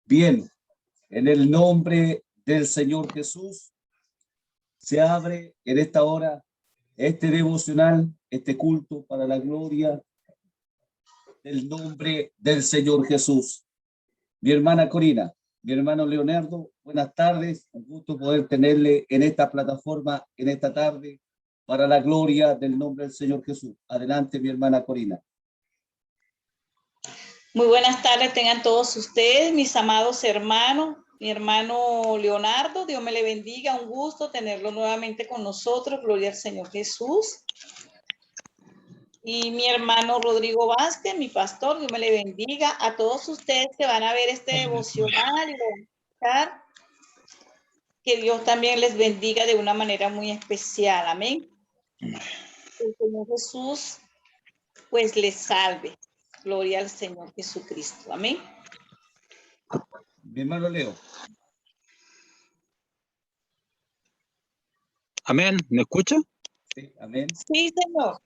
Bien, en el nombre del Señor Jesús, se abre en esta hora este devocional, este culto para la gloria del nombre del Señor Jesús. Mi hermana Corina, mi hermano Leonardo, buenas tardes. Un gusto poder tenerle en esta plataforma en esta tarde para la gloria del nombre del Señor Jesús. Adelante, mi hermana Corina. Muy buenas tardes tengan todos ustedes, mis amados hermanos. Mi hermano Leonardo, Dios me le bendiga, un gusto tenerlo nuevamente con nosotros, gloria al Señor Jesús. Y mi hermano Rodrigo Vázquez, mi pastor, Dios me le bendiga. A todos ustedes que van a ver este devocional y lo van a escuchar, que Dios también les bendiga de una manera muy especial, amén. El Señor Jesús, pues les salve. Gloria al Señor Jesucristo, amén. Mi hermano Leo. Amén. ¿Me escucha? Sí, amén. Sí, Señor.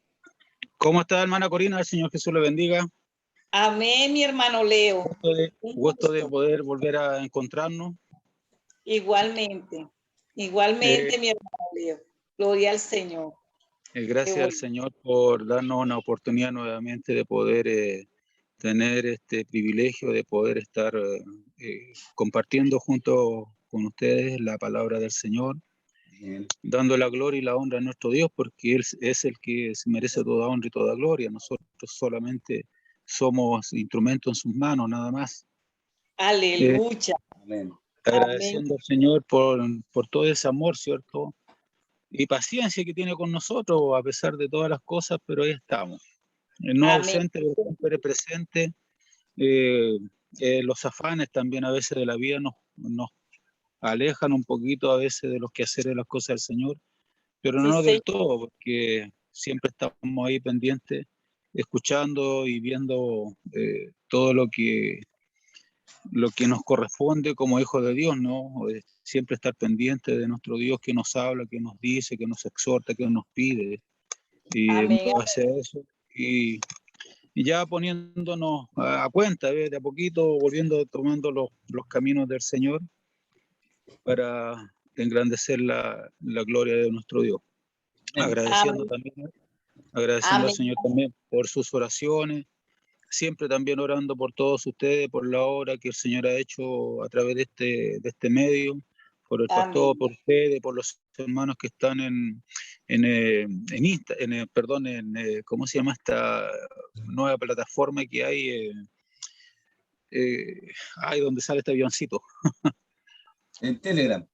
¿Cómo está, hermana Corina? El Señor Jesús le bendiga. Amén, mi hermano Leo. Gusto de poder volver a encontrarnos. Igualmente, mi hermano Leo. Gloria al Señor. Gracias bueno. al Señor por darnos una oportunidad nuevamente de poder tener este privilegio de poder estar compartiendo junto con ustedes la palabra del Señor. Bien. Dando la gloria y la honra a nuestro Dios, porque Él es el que se merece toda honra y toda gloria. Nosotros solamente somos instrumentos en sus manos, nada más. Aleluya. Amén. Agradeciendo al Señor por todo ese amor, ¿cierto? Y paciencia que tiene con nosotros, a pesar de todas las cosas, pero ahí estamos. No ausente, pero siempre presente. Los afanes también a veces de la vida nos alejan un poquito a veces de los quehaceres de las cosas del Señor, pero no del todo, porque siempre estamos ahí pendientes, escuchando y viendo todo lo que nos corresponde como hijos de Dios, ¿no? Siempre estar pendiente de nuestro Dios que nos habla, que nos dice, que nos exhorta, que nos pide, y hacia eso, y ya poniéndonos a cuenta, de a poquito, tomando los caminos del Señor, para engrandecer la gloria de nuestro Dios. Agradeciendo al Señor también por sus oraciones, siempre también orando por todos ustedes, por la obra que el Señor ha hecho a través de este medio, por el pastor, por ustedes, por los hermanos que están ¿cómo se llama esta nueva plataforma que hay? Donde sale este avioncito. En Telegram.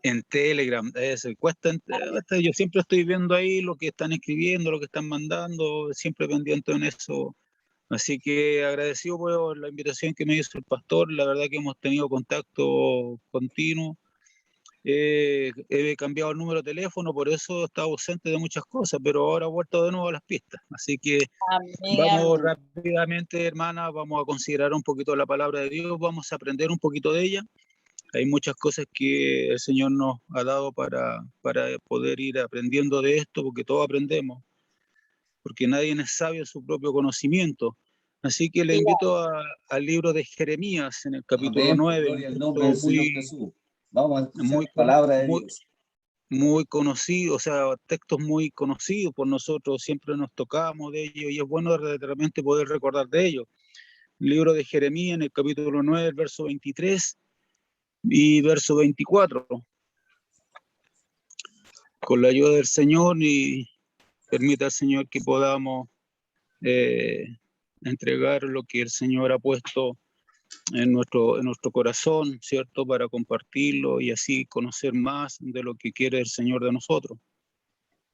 En Telegram, yo siempre estoy viendo ahí lo que están escribiendo, lo que están mandando, siempre pendiente en eso. Así que agradecido por la invitación que me hizo el pastor. La verdad que hemos tenido contacto continuo. He cambiado el número de teléfono, por eso he estado ausente de muchas cosas, pero ahora he vuelto de nuevo a las pistas. Así que vamos rápidamente, hermana, vamos a considerar un poquito la palabra de Dios, vamos a aprender un poquito de ella. Hay muchas cosas que el Señor nos ha dado para poder ir aprendiendo de esto, porque todos aprendemos, porque nadie es sabio en su propio conocimiento. Así que le invito al libro de Jeremías, en el capítulo 9. Gloria al nombre del Señor Jesús. Vamos a escuchar la palabra de Dios. Muy conocido, o sea, textos muy conocidos por nosotros, siempre nos tocamos de ellos y es bueno realmente poder recordar de ellos. El libro de Jeremías, en el capítulo 9, el verso 23 y verso 24. Con la ayuda del Señor, y permita al Señor que podamos entregar lo que el Señor ha puesto en nuestro corazón, ¿cierto? Para compartirlo y así conocer más de lo que quiere el Señor de nosotros.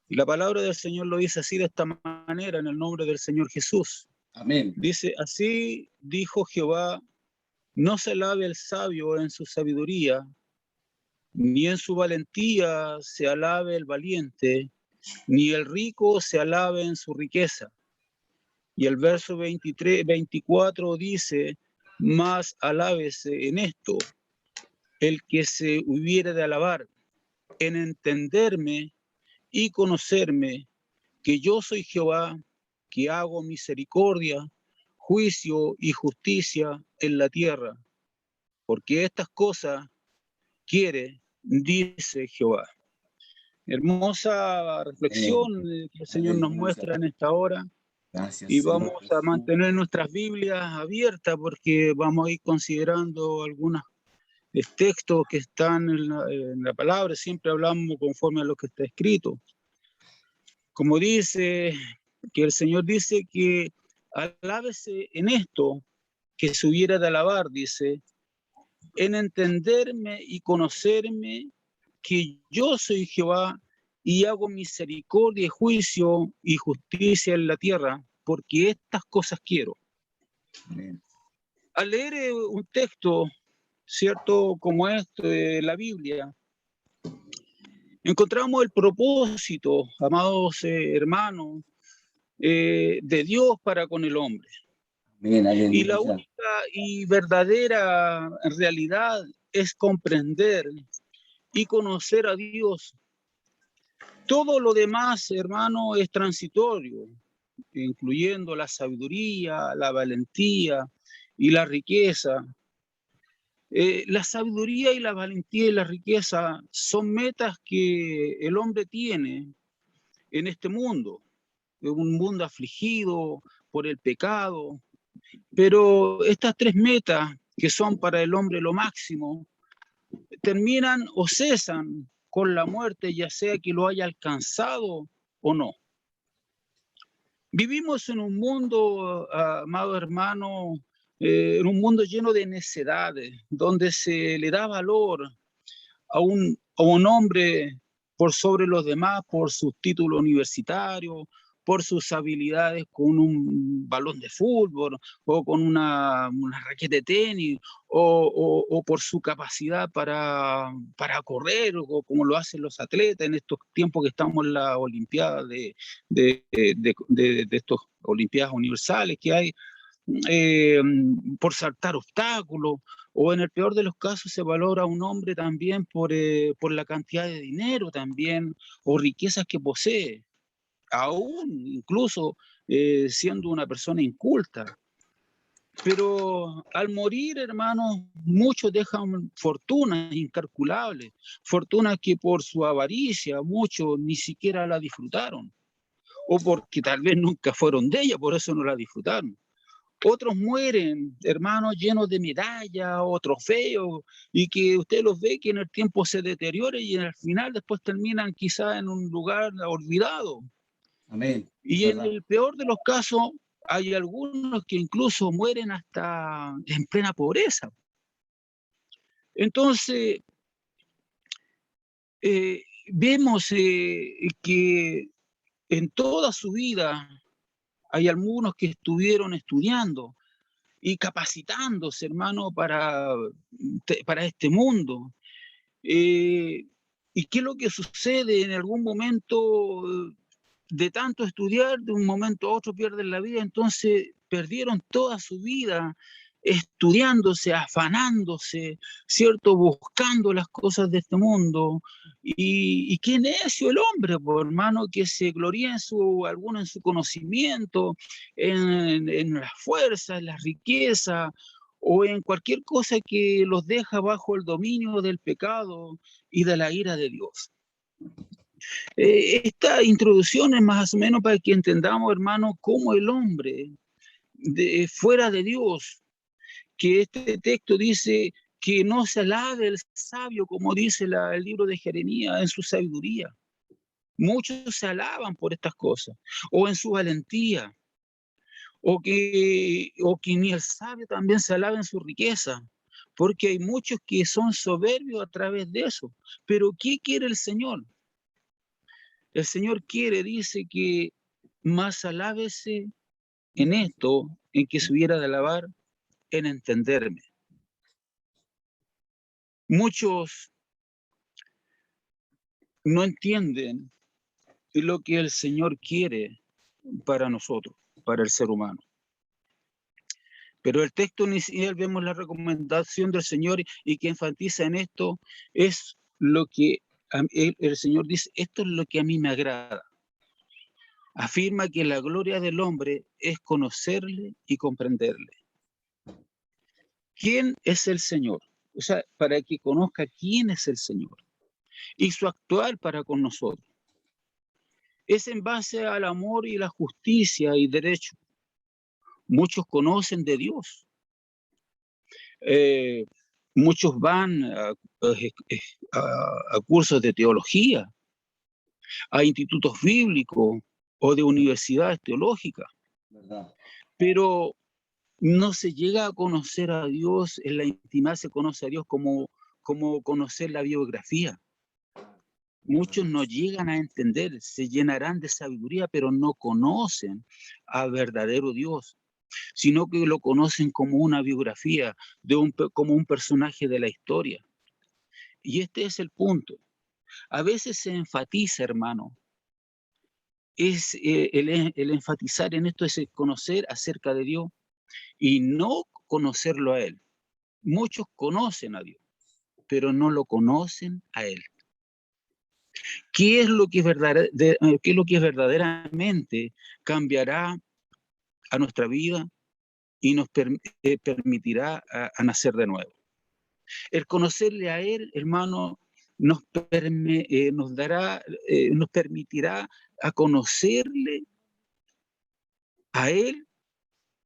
Y la palabra del Señor lo dice así, de esta manera, en el nombre del Señor Jesús. Amén. Dice, así dijo Jehová: no se alabe el sabio en su sabiduría, ni en su valentía se alabe el valiente, ni el rico se alabe en su riqueza. Y el verso 24 dice: más alábese en esto el que se hubiere de alabar, en entenderme y conocerme, que yo soy Jehová, que hago misericordia, juicio y justicia en la tierra. porque estas cosas quiere, dice Jehová. Hermosa reflexión que el Señor nos muestra en esta hora. Gracias, Y Señor vamos a Jesús. mantener nuestras Biblias abiertas porque vamos a ir considerando algunos textos que están en la palabra. Siempre hablamos conforme a lo que está escrito. Como dice, que el Señor dice que alábese en esto, que se hubiera de alabar, dice, en entenderme y conocerme que yo soy Jehová y hago misericordia y juicio y justicia en la tierra, porque estas cosas quiero. Amén. Al leer un texto, cierto, como este de la Biblia, encontramos el propósito, amados hermanos, de Dios para con el hombre. Amén, Y la aleluya. única y verdadera realidad es comprender y conocer a Dios. Todo lo demás, hermano, es transitorio, incluyendo la sabiduría, la valentía y la riqueza. La sabiduría y la valentía y la riqueza son metas que el hombre tiene en este mundo, en un mundo afligido por el pecado, pero estas tres metas que son para el hombre lo máximo, terminan o cesan con la muerte, ya sea que lo haya alcanzado o no. Vivimos en un mundo, amado hermano, en un mundo lleno de necedades, donde se le da valor a un hombre por sobre los demás, por sus títulos universitarios, por sus habilidades con un balón de fútbol o con una raqueta de tenis o por su capacidad para correr o como lo hacen los atletas en estos tiempos que estamos en la Olimpiada de estos Olimpiadas universales que hay, por saltar obstáculos, o en el peor de los casos se valora a un hombre también por la cantidad de dinero también, o riquezas que posee, aún incluso siendo una persona inculta. Pero al morir, hermanos, muchos dejan fortunas incalculables, fortunas que por su avaricia muchos ni siquiera la disfrutaron, o porque tal vez nunca fueron de ella, por eso no la disfrutaron. Otros mueren, hermanos, llenos de medallas o trofeos, y que usted los ve que en el tiempo se deteriora y al final después terminan quizá en un lugar olvidado. Amén. Y en el peor de los casos, hay algunos que incluso mueren hasta en plena pobreza. Entonces, vemos que en toda su vida hay algunos que estuvieron estudiando y capacitándose, hermano, para este mundo. ¿Y qué es lo que sucede en algún momento de tanto estudiar? De un momento a otro pierden la vida, entonces perdieron toda su vida estudiándose, afanándose, ¿cierto? Buscando las cosas de este mundo. Y qué necio el hombre, por hermano, que se gloría en alguno en su conocimiento, en la fuerza, en la riqueza, o en cualquier cosa que los deja bajo el dominio del pecado y de la ira de Dios. Esta introducción es más o menos para que entendamos, hermano, cómo el hombre fuera de Dios, que este texto dice que no se alabe el sabio, como dice el libro de Jeremías, en su sabiduría. Muchos se alaban por estas cosas, o en su valentía, o que ni el sabio también se alabe en su riqueza, porque hay muchos que son soberbios a través de eso. Pero ¿qué quiere el Señor? El Señor quiere, dice, que más alábese en esto, en que se hubiera de alabar, en entenderme. Muchos no entienden lo que el Señor quiere para nosotros, para el ser humano. Pero el texto inicial vemos la recomendación del Señor y que enfatiza en esto es lo que el Señor dice, esto es lo que a mí me agrada. Afirma que la gloria del hombre es conocerle y comprenderle. ¿Quién es el Señor? o sea, para que conozca quién es el Señor y su actuar para con nosotros. Es en base al amor y la justicia y derecho. Muchos conocen de Dios. Muchos van a cursos de teología, a institutos bíblicos o de universidades teológicas, ¿verdad? pero no se llega a conocer a Dios, en la intimidad se conoce a Dios como conocer la biografía. Muchos no llegan a entender, se llenarán de sabiduría, pero no conocen al verdadero Dios, sino que lo conocen como una biografía, como un personaje de la historia. Y este es el punto. A veces se enfatiza, hermano, el enfatizar en esto es el conocer acerca de Dios y no conocerlo a Él. Muchos conocen a Dios, pero no lo conocen a Él. ¿Qué es lo que verdaderamente cambiará a nuestra vida y nos permitirá a nacer de nuevo? El conocerle a Él, hermano, nos permitirá a conocerle a Él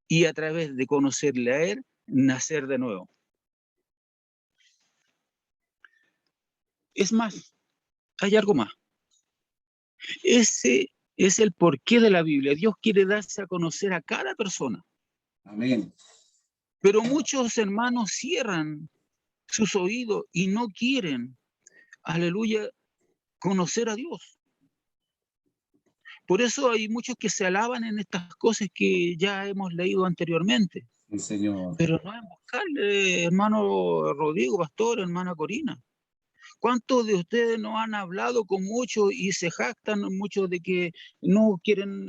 y a través de conocerle a Él, nacer de nuevo. Es más, hay algo más. Ese es el porqué de la Biblia. Dios quiere darse a conocer a cada persona. Amén. Pero muchos hermanos cierran sus oídos y no quieren, aleluya, conocer a Dios. Por eso hay muchos que se alaban en estas cosas que ya hemos leído anteriormente. Sí, Señor. Pero no en buscarle, hermano Rodrigo, pastor, hermana Corina. ¿Cuántos de ustedes no han hablado con muchos y se jactan muchos de que no quieren,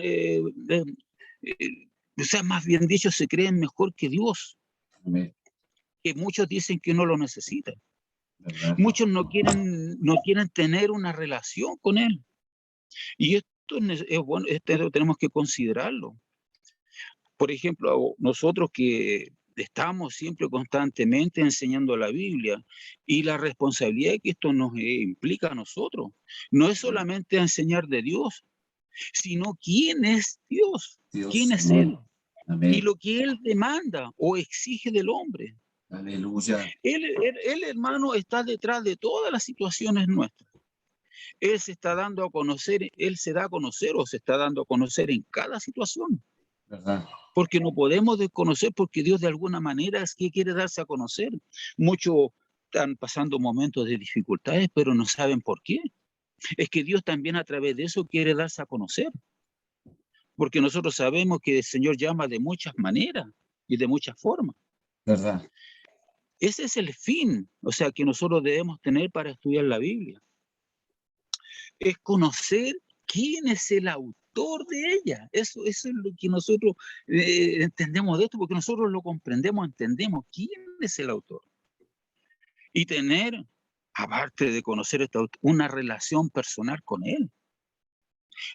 o sea, más bien dicho, se creen mejor que Dios? Amén. Que muchos dicen que no lo necesitan. ¿Verdad? Muchos no quieren tener una relación con Él. Y esto es bueno, esto tenemos que considerarlo. Por ejemplo, nosotros que estamos siempre constantemente enseñando la Biblia y la responsabilidad que esto nos implica a nosotros, no es solamente enseñar de Dios, sino quién es Dios, quién Dios. es Amén. Él y Amén. lo que Él demanda o exige del hombre. Aleluya. Él, hermano, está detrás de todas las situaciones nuestras. Él se está dando a conocer, Él se da a conocer o se está dando a conocer en cada situación. ¿Verdad? Porque no podemos desconocer, porque Dios de alguna manera es que quiere darse a conocer. Muchos están pasando momentos de dificultades, pero no saben por qué. Es que Dios también a través de eso quiere darse a conocer. Porque nosotros sabemos que el Señor llama de muchas maneras y de muchas formas. ¿Verdad? Ese es el fin, o sea, que nosotros debemos tener para estudiar la Biblia. Es conocer quién es el autor de ella. Eso es lo que nosotros entendemos de esto, porque nosotros lo comprendemos, entendemos quién es el autor. Y tener, aparte de conocer este autor, una relación personal con él.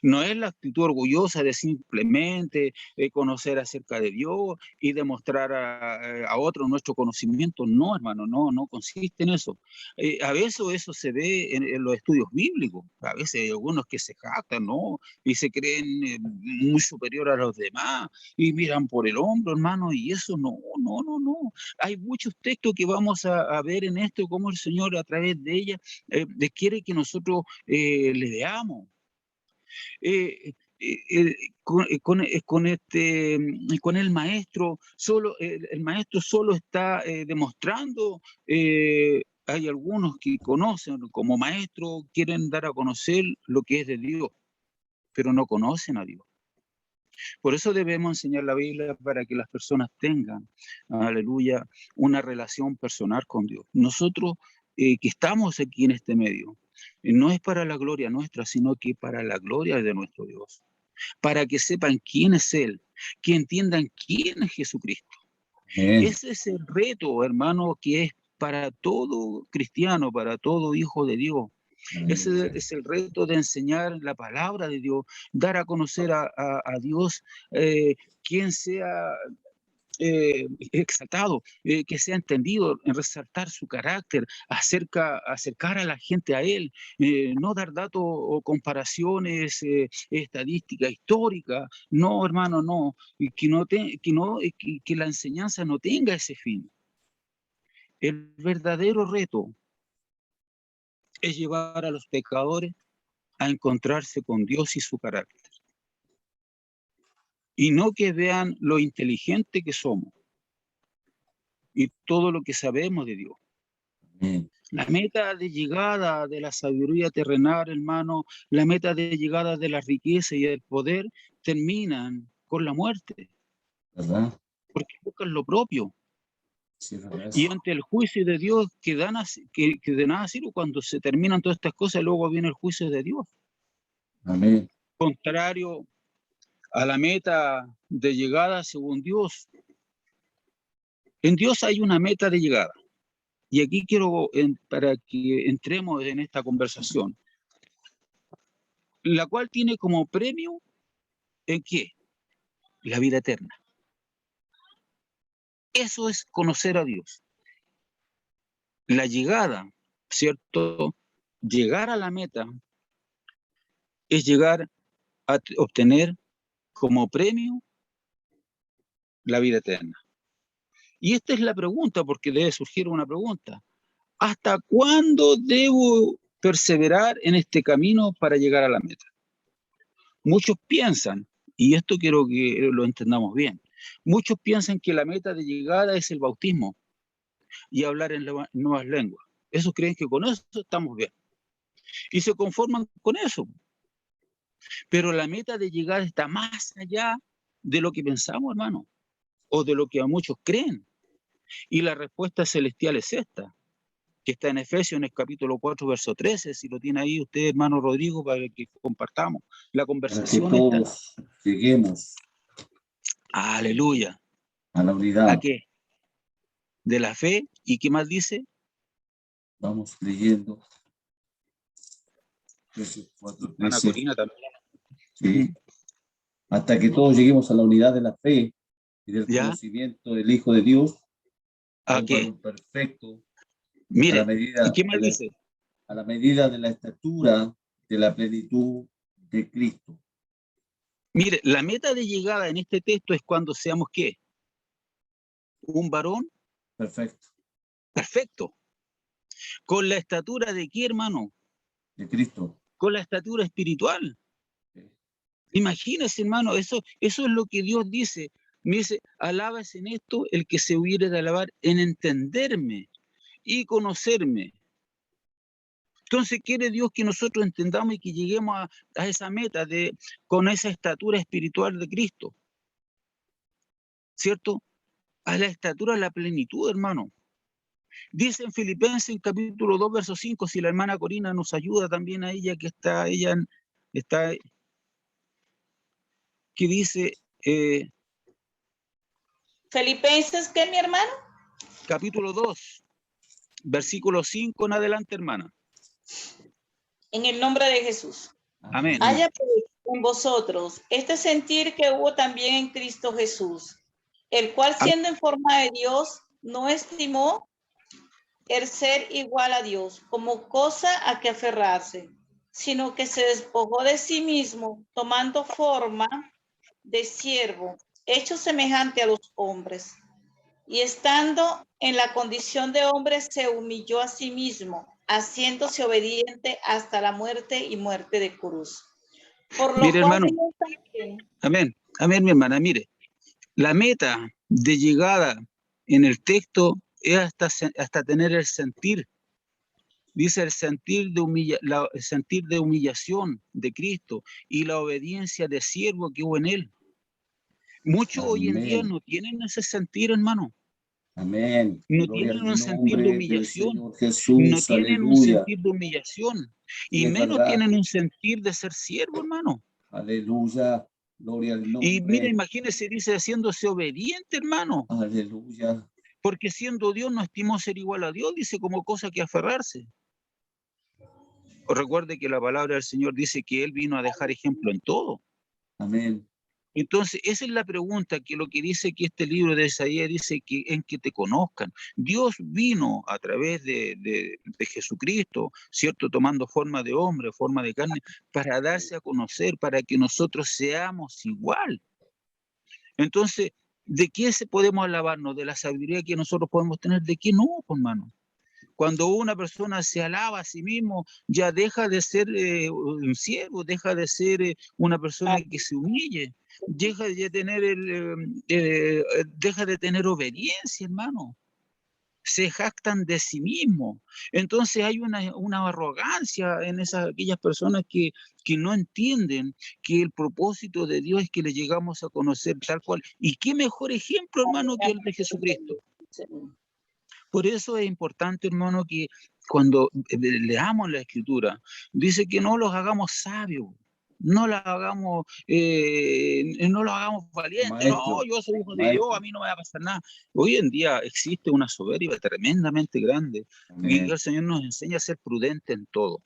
No es la actitud orgullosa de simplemente conocer acerca de Dios y demostrar a otros nuestro conocimiento. No, hermano, no consiste en eso. A veces eso se ve en los estudios bíblicos. A veces hay algunos que se jactan, ¿no? Y se creen muy superior a los demás y miran por el hombro, hermano, y eso no. Hay muchos textos que vamos a ver en esto, cómo el Señor a través de ella quiere que nosotros le veamos. Con el maestro solo el maestro solo está demostrando, hay algunos que conocen como maestro, quieren dar a conocer lo que es de Dios, pero no conocen a Dios. Por eso debemos enseñar la Biblia para que las personas tengan, aleluya, una relación personal con Dios. Nosotros que estamos aquí en este medio, no es para la gloria nuestra, sino que para la gloria de nuestro Dios. Para que sepan quién es Él, que entiendan quién es Jesucristo. Amén. Ese es el reto, hermano, que es para todo cristiano, para todo hijo de Dios. Ese es el reto de enseñar la palabra de Dios, dar a conocer a Dios, quien sea exaltado, que sea entendido, en resaltar su carácter, acercar a la gente a él, no dar datos o comparaciones estadísticas, históricas. No, hermano, no. Y que la enseñanza no tenga ese fin. El verdadero reto es llevar a los pecadores a encontrarse con Dios y su carácter. Y no que vean lo inteligente que somos y todo lo que sabemos de Dios. Amén. La meta de llegada de la sabiduría terrenal, hermano, la meta de llegada de la riqueza y el poder terminan con la muerte, ¿Verdad? porque buscan lo propio. Sí, es verdad. Y ante el juicio de Dios, que de nada sirve cuando se terminan todas estas cosas, luego viene el juicio de Dios. Amén. Contrario a la meta de llegada según Dios. En Dios hay una meta de llegada. Y aquí quiero, para que entremos en esta conversación, la cual tiene como premio, ¿en qué? La vida eterna. Eso es conocer a Dios. La llegada, ¿cierto? Llegar a la meta es llegar a obtener como premio la vida eterna. Y esta es la pregunta, porque debe surgir una pregunta. ¿Hasta cuándo debo perseverar en este camino para llegar a la meta? Muchos piensan, y esto quiero que lo entendamos bien, muchos piensan que la meta de llegada es el bautismo y hablar en nuevas lenguas. Esos creen que con eso estamos bien. Y se conforman con eso. Pero la meta de llegada está más allá de lo que pensamos, hermano, o de lo que a muchos creen. Y la respuesta celestial es esta, que está en Efesios, en el capítulo 4, verso 13, si lo tiene ahí usted, hermano Rodrigo, para que compartamos. La Para que conversación está. todos lleguemos Aleluya. a la ¿A unidad. qué? De la fe. ¿Y qué más dice? Vamos creyendo. Efesios Ana 4:13. Corina también. Sí. Hasta que todos lleguemos a la unidad de la fe y del ¿Ya? conocimiento del Hijo de Dios, a ¿A un qué? varón perfecto, a la Mire, ¿y medida qué de más la, dice? a la medida de la estatura de la plenitud de Cristo. Mire, la meta de llegada en este texto es cuando seamos ¿qué? Un varón Perfecto. perfecto. ¿Con la estatura de qué, hermano? De Cristo. Con la estatura espiritual. Sí. Imagínese, hermano, eso es lo que Dios dice. Me dice, alabas en esto el que se hubiere de alabar en entenderme y conocerme. Entonces quiere Dios que nosotros entendamos y que lleguemos a esa meta con esa estatura espiritual de Cristo, ¿cierto? A la estatura, a la plenitud, hermano. Dice en Filipenses, en capítulo 2, verso 5, si la hermana Corina nos ayuda también a ella, está, que dice, Filipenses, ¿qué, mi hermano? capítulo 2, versículo 5 en adelante, hermana. En el nombre de Jesús. Amén. Haya pues en vosotros este sentir que hubo también en Cristo Jesús, el cual siendo en forma de Dios, no estimó el ser igual a Dios como cosa a que aferrarse, sino que se despojó de sí mismo, tomando forma de siervo, hecho semejante a los hombres. Y estando en la condición de hombre, se humilló a sí mismo, haciéndose obediente hasta la muerte y muerte de cruz. Por lo Mire, cual hermano, Dios también. amén, amén, mi hermana, mire, la meta de llegada en el texto es hasta tener el sentir. Dice el sentir el sentir de humillación de Cristo y la obediencia de siervo que hubo en él. Muchos hoy en día Amén. no tienen ese sentir, hermano. Amén. No Gloria tienen al un sentir de nombre del humillación. Señor No Jesús. tienen un Aleluya. sentir de humillación. Sí, Y es menos verdad. tienen un sentir de ser siervo, hermano. Aleluya. Gloria al Y mira, nombre. imagínese, dice, haciéndose obediente, hermano. Aleluya. Porque siendo Dios no estimó ser igual a Dios, dice, como cosa que aferrarse. Recuerde que la palabra del Señor dice que Él vino a dejar ejemplo en todo. Amén. Entonces, esa es la pregunta, que lo que dice aquí este libro de Isaías, dice que en que te conozcan. Dios vino a través de Jesucristo, ¿cierto? Tomando forma de hombre, forma de carne, para darse a conocer, para que nosotros seamos igual. Entonces, ¿de qué podemos alabarnos? ¿De la sabiduría que nosotros podemos tener? ¿De qué no, hermano? Cuando una persona se alaba a sí mismo, ya deja de ser un siervo, deja de ser una persona que se humille, deja de tener deja de tener obediencia, hermano. Se jactan de sí mismo. Entonces hay una arrogancia en aquellas personas que no entienden que el propósito de Dios es que le llegamos a conocer tal cual. ¿Y qué mejor ejemplo, hermano, que el de Jesucristo? Por eso es importante, hermano, que cuando leamos la Escritura, dice que no los hagamos sabios, no los hagamos valientes. Maestro, No, yo soy hijo de Dios, maestro. a mí no me va a pasar nada. Hoy en día existe una soberbia tremendamente grande, y Amén. el Señor nos enseña a ser prudentes en todo.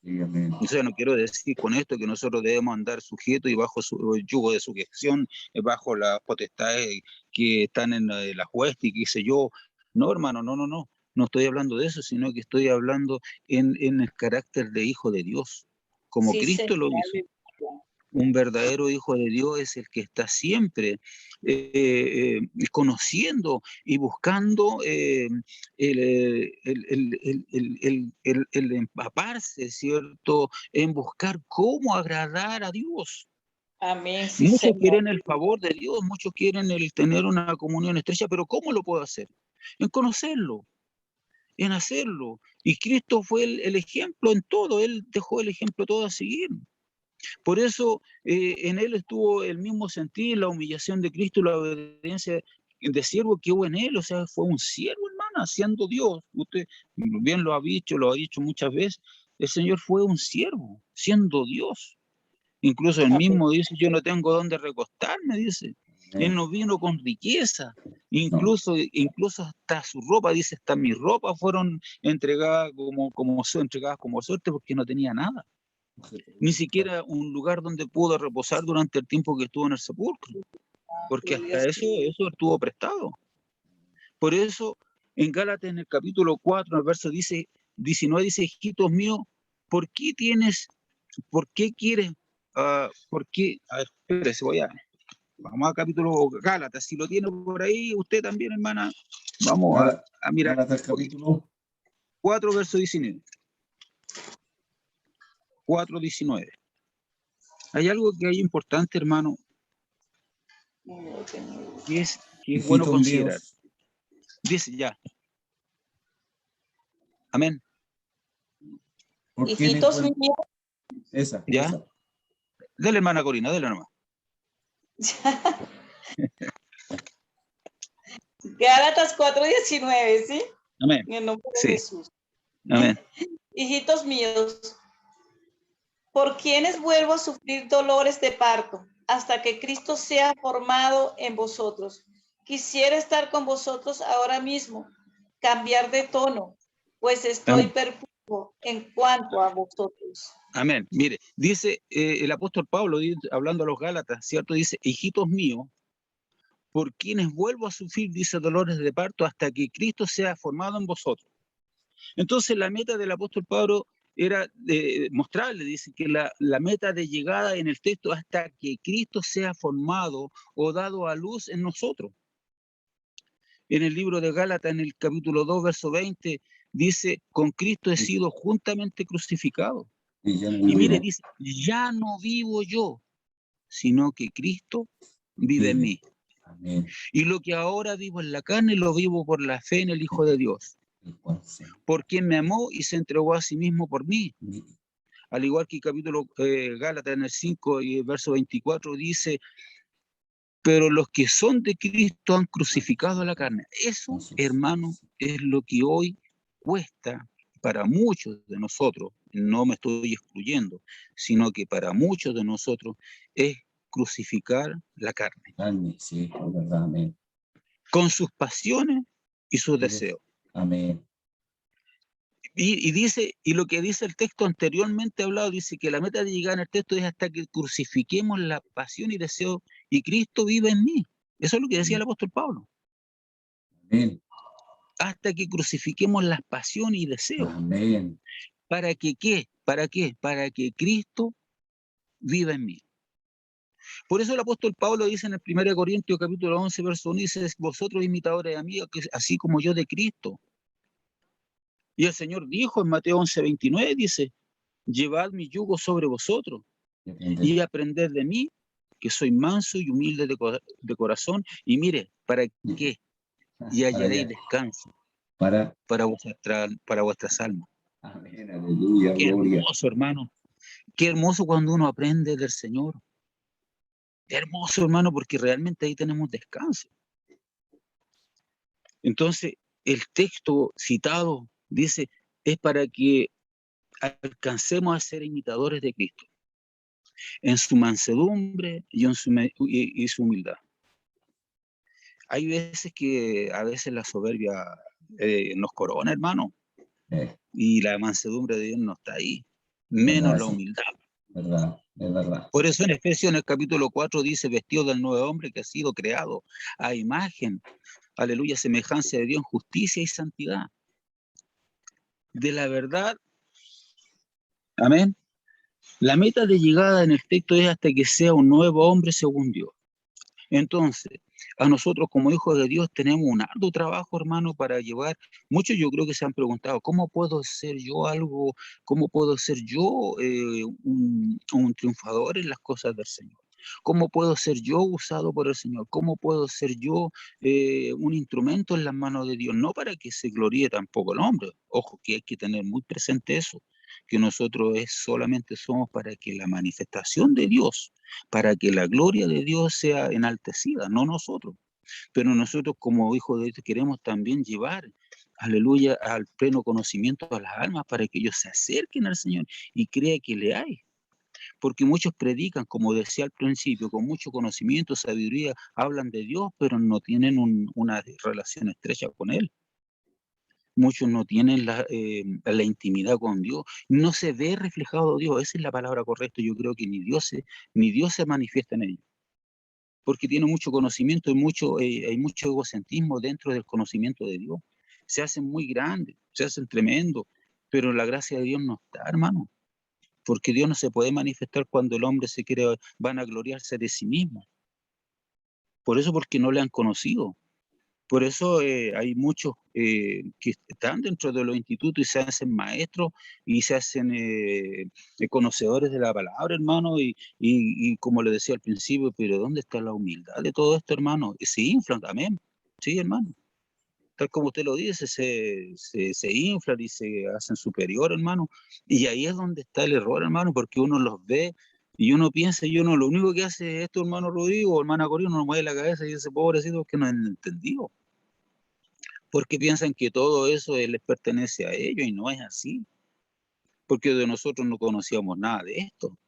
Sí, amén. O sea, no quiero decir con esto que nosotros debemos andar sujetos y bajo el yugo de sujeción, bajo las potestades que están en la hueste y qué sé yo. No, hermano, no, no, no. No estoy hablando de eso, sino que estoy hablando en el carácter de hijo de Dios, como Sí, Cristo señor. lo hizo. Un verdadero hijo de Dios es el que está siempre conociendo y buscando el empaparse, ¿cierto? En buscar cómo agradar a Dios. Amén, sí, Muchos señor. quieren el favor de Dios, muchos quieren el tener una comunión estrecha, pero ¿cómo lo puedo hacer? En conocerlo, en hacerlo. Y Cristo fue el ejemplo en todo, Él dejó el ejemplo todo a seguir. Por eso en él estuvo el mismo sentir, la humillación de Cristo y la obediencia de siervo que hubo en él. O sea, fue un siervo, hermana, siendo Dios. Usted bien lo ha dicho muchas veces. El Señor fue un siervo, siendo Dios. Incluso él Amén. mismo dice, yo no tengo dónde recostarme, dice. Él Amén. no vino con riqueza. No. Incluso hasta su ropa, dice, hasta mis ropas fueron entregadas entregadas como suerte porque no tenía nada. Ni siquiera un lugar donde pudo reposar durante el tiempo que estuvo en el sepulcro, porque hasta eso estuvo prestado. Por eso, en Gálatas, en el capítulo 4, en el verso 19, dice, hijitos míos, ¿por qué quieres, por qué? A ver, espérese, vamos al capítulo Gálatas, si lo tiene por ahí, usted también, hermana, vamos a mirar Gálatas un poquito. capítulo 4, verso 19. 4:19. Hay algo que hay importante, hermano, que es bueno hijitos considerar. míos. Dice ya. Amén. ¿Por Hijitos míos, Esa, ¿Ya? esa. Dale, hermana Corina, dale nomás. Gálatas 4:19, ¿sí? Amén. En el nombre de Sí. Jesús. Amén. Hijitos míos, ¿por quienes vuelvo a sufrir dolores de parto hasta que Cristo sea formado en vosotros? Quisiera estar con vosotros ahora mismo, cambiar de tono, pues estoy Amén. perplejo en cuanto a vosotros. Amén. Mire, dice el apóstol Pablo, hablando a los Gálatas, ¿cierto? Dice, hijitos míos, por quienes vuelvo a sufrir, dice, dolores de parto hasta que Cristo sea formado en vosotros. Entonces la meta del apóstol Pablo era mostrarle, dice que la meta de llegada en el texto hasta que Cristo sea formado o dado a luz en nosotros. En el libro de Gálatas, en el capítulo 2, verso 20, dice, con Cristo he sido juntamente crucificado. Y ya no Y mire, vivo. dice, ya no vivo yo, sino que Cristo vive en Vive. mí. Amén. Y lo que ahora vivo en la carne, lo vivo por la fe en el Hijo de Dios, por quien me amó y se entregó a sí mismo por mí. Al igual que el capítulo Gálatas en el 5 y el verso 24 dice, pero los que son de Cristo han crucificado a la carne. Eso, hermano, es lo que hoy cuesta para muchos de nosotros. No me estoy excluyendo, sino que para muchos de nosotros es crucificar la carne. Carne, sí, es verdad, amén. Con sus pasiones y sus deseos. Amén. Y dice, y lo que dice el texto anteriormente hablado, dice que la meta de llegar en el texto es hasta que crucifiquemos la pasión y deseo y Cristo vive en mí. Eso es lo que decía el apóstol Pablo. Amén. Hasta que crucifiquemos las pasiones y deseos. Amén. ¿Para que qué? ¿Para qué? Para que Cristo viva en mí. Por eso el apóstol Pablo dice en el 1 Corintios capítulo 11, verso 1, dice, vosotros imitadores de mí, así como yo de Cristo. Y el Señor dijo en Mateo 11, 29, dice, llevad mi yugo sobre vosotros y aprended de mí, que soy manso y humilde de corazón, y mire, ¿para qué? Y hallaréis descanso Para. para vuestras almas. Amén, aleluya, Qué gloria. hermoso, hermano. Qué hermoso cuando uno aprende del Señor. Qué hermoso, hermano, porque realmente ahí tenemos descanso. Entonces, el texto citado dice, es para que alcancemos a ser imitadores de Cristo, en su mansedumbre y en su humildad. Hay veces que a veces la soberbia nos corona, hermano, y la mansedumbre de Dios no está ahí, menos la humildad. Verdad, es verdad. Por eso en Efesios en el capítulo 4 dice, vestido del nuevo hombre que ha sido creado a imagen, aleluya, semejanza de Dios en justicia y santidad. De la verdad, amén. La meta de llegada en el texto es hasta que sea un nuevo hombre según Dios. Entonces, a nosotros como hijos de Dios tenemos un arduo trabajo, hermano, para llevar. Muchos yo creo que se han preguntado, ¿cómo puedo ser yo algo? ¿Cómo puedo ser yo un triunfador en las cosas del Señor? ¿Cómo puedo ser yo usado por el Señor? ¿Cómo puedo ser yo un instrumento en las manos de Dios? No para que se gloríe tampoco el hombre. Ojo, que hay que tener muy presente eso, que nosotros solamente somos para que la manifestación de Dios, para que la gloria de Dios sea enaltecida, no nosotros. Pero nosotros como hijos de Dios queremos también llevar, aleluya, al pleno conocimiento a las almas para que ellos se acerquen al Señor y crean que le hay. Porque muchos predican, como decía al principio, con mucho conocimiento, sabiduría, hablan de Dios, pero no tienen una relación estrecha con Él. Muchos no tienen la intimidad con Dios, no se ve reflejado Dios, esa es la palabra correcta. Yo creo que ni Dios se manifiesta en ellos, porque tiene mucho conocimiento y hay mucho egocentrismo dentro del conocimiento de Dios. Se hacen muy grandes, se hacen tremendos, pero la gracia de Dios no está, hermano, porque Dios no se puede manifestar cuando el hombre se quiere vanagloriarse de sí mismo. Por eso, porque no le han conocido. Por eso hay muchos que están dentro de los institutos y se hacen maestros y se hacen conocedores de la palabra, hermano, y como le decía al principio, pero ¿dónde está la humildad de todo esto, hermano? Y se inflan también, sí, hermano. Tal como usted lo dice, se inflan y se hacen superior, hermano. Y ahí es donde está el error, hermano, porque uno los ve y uno piensa, y uno lo único que hace esto, hermano Rodrigo o hermana Corina, uno mueve la cabeza y dice, pobrecito, que no han entendido. Porque piensan que todo eso les pertenece a ellos y no es así. Porque de nosotros no conocíamos nada de esto.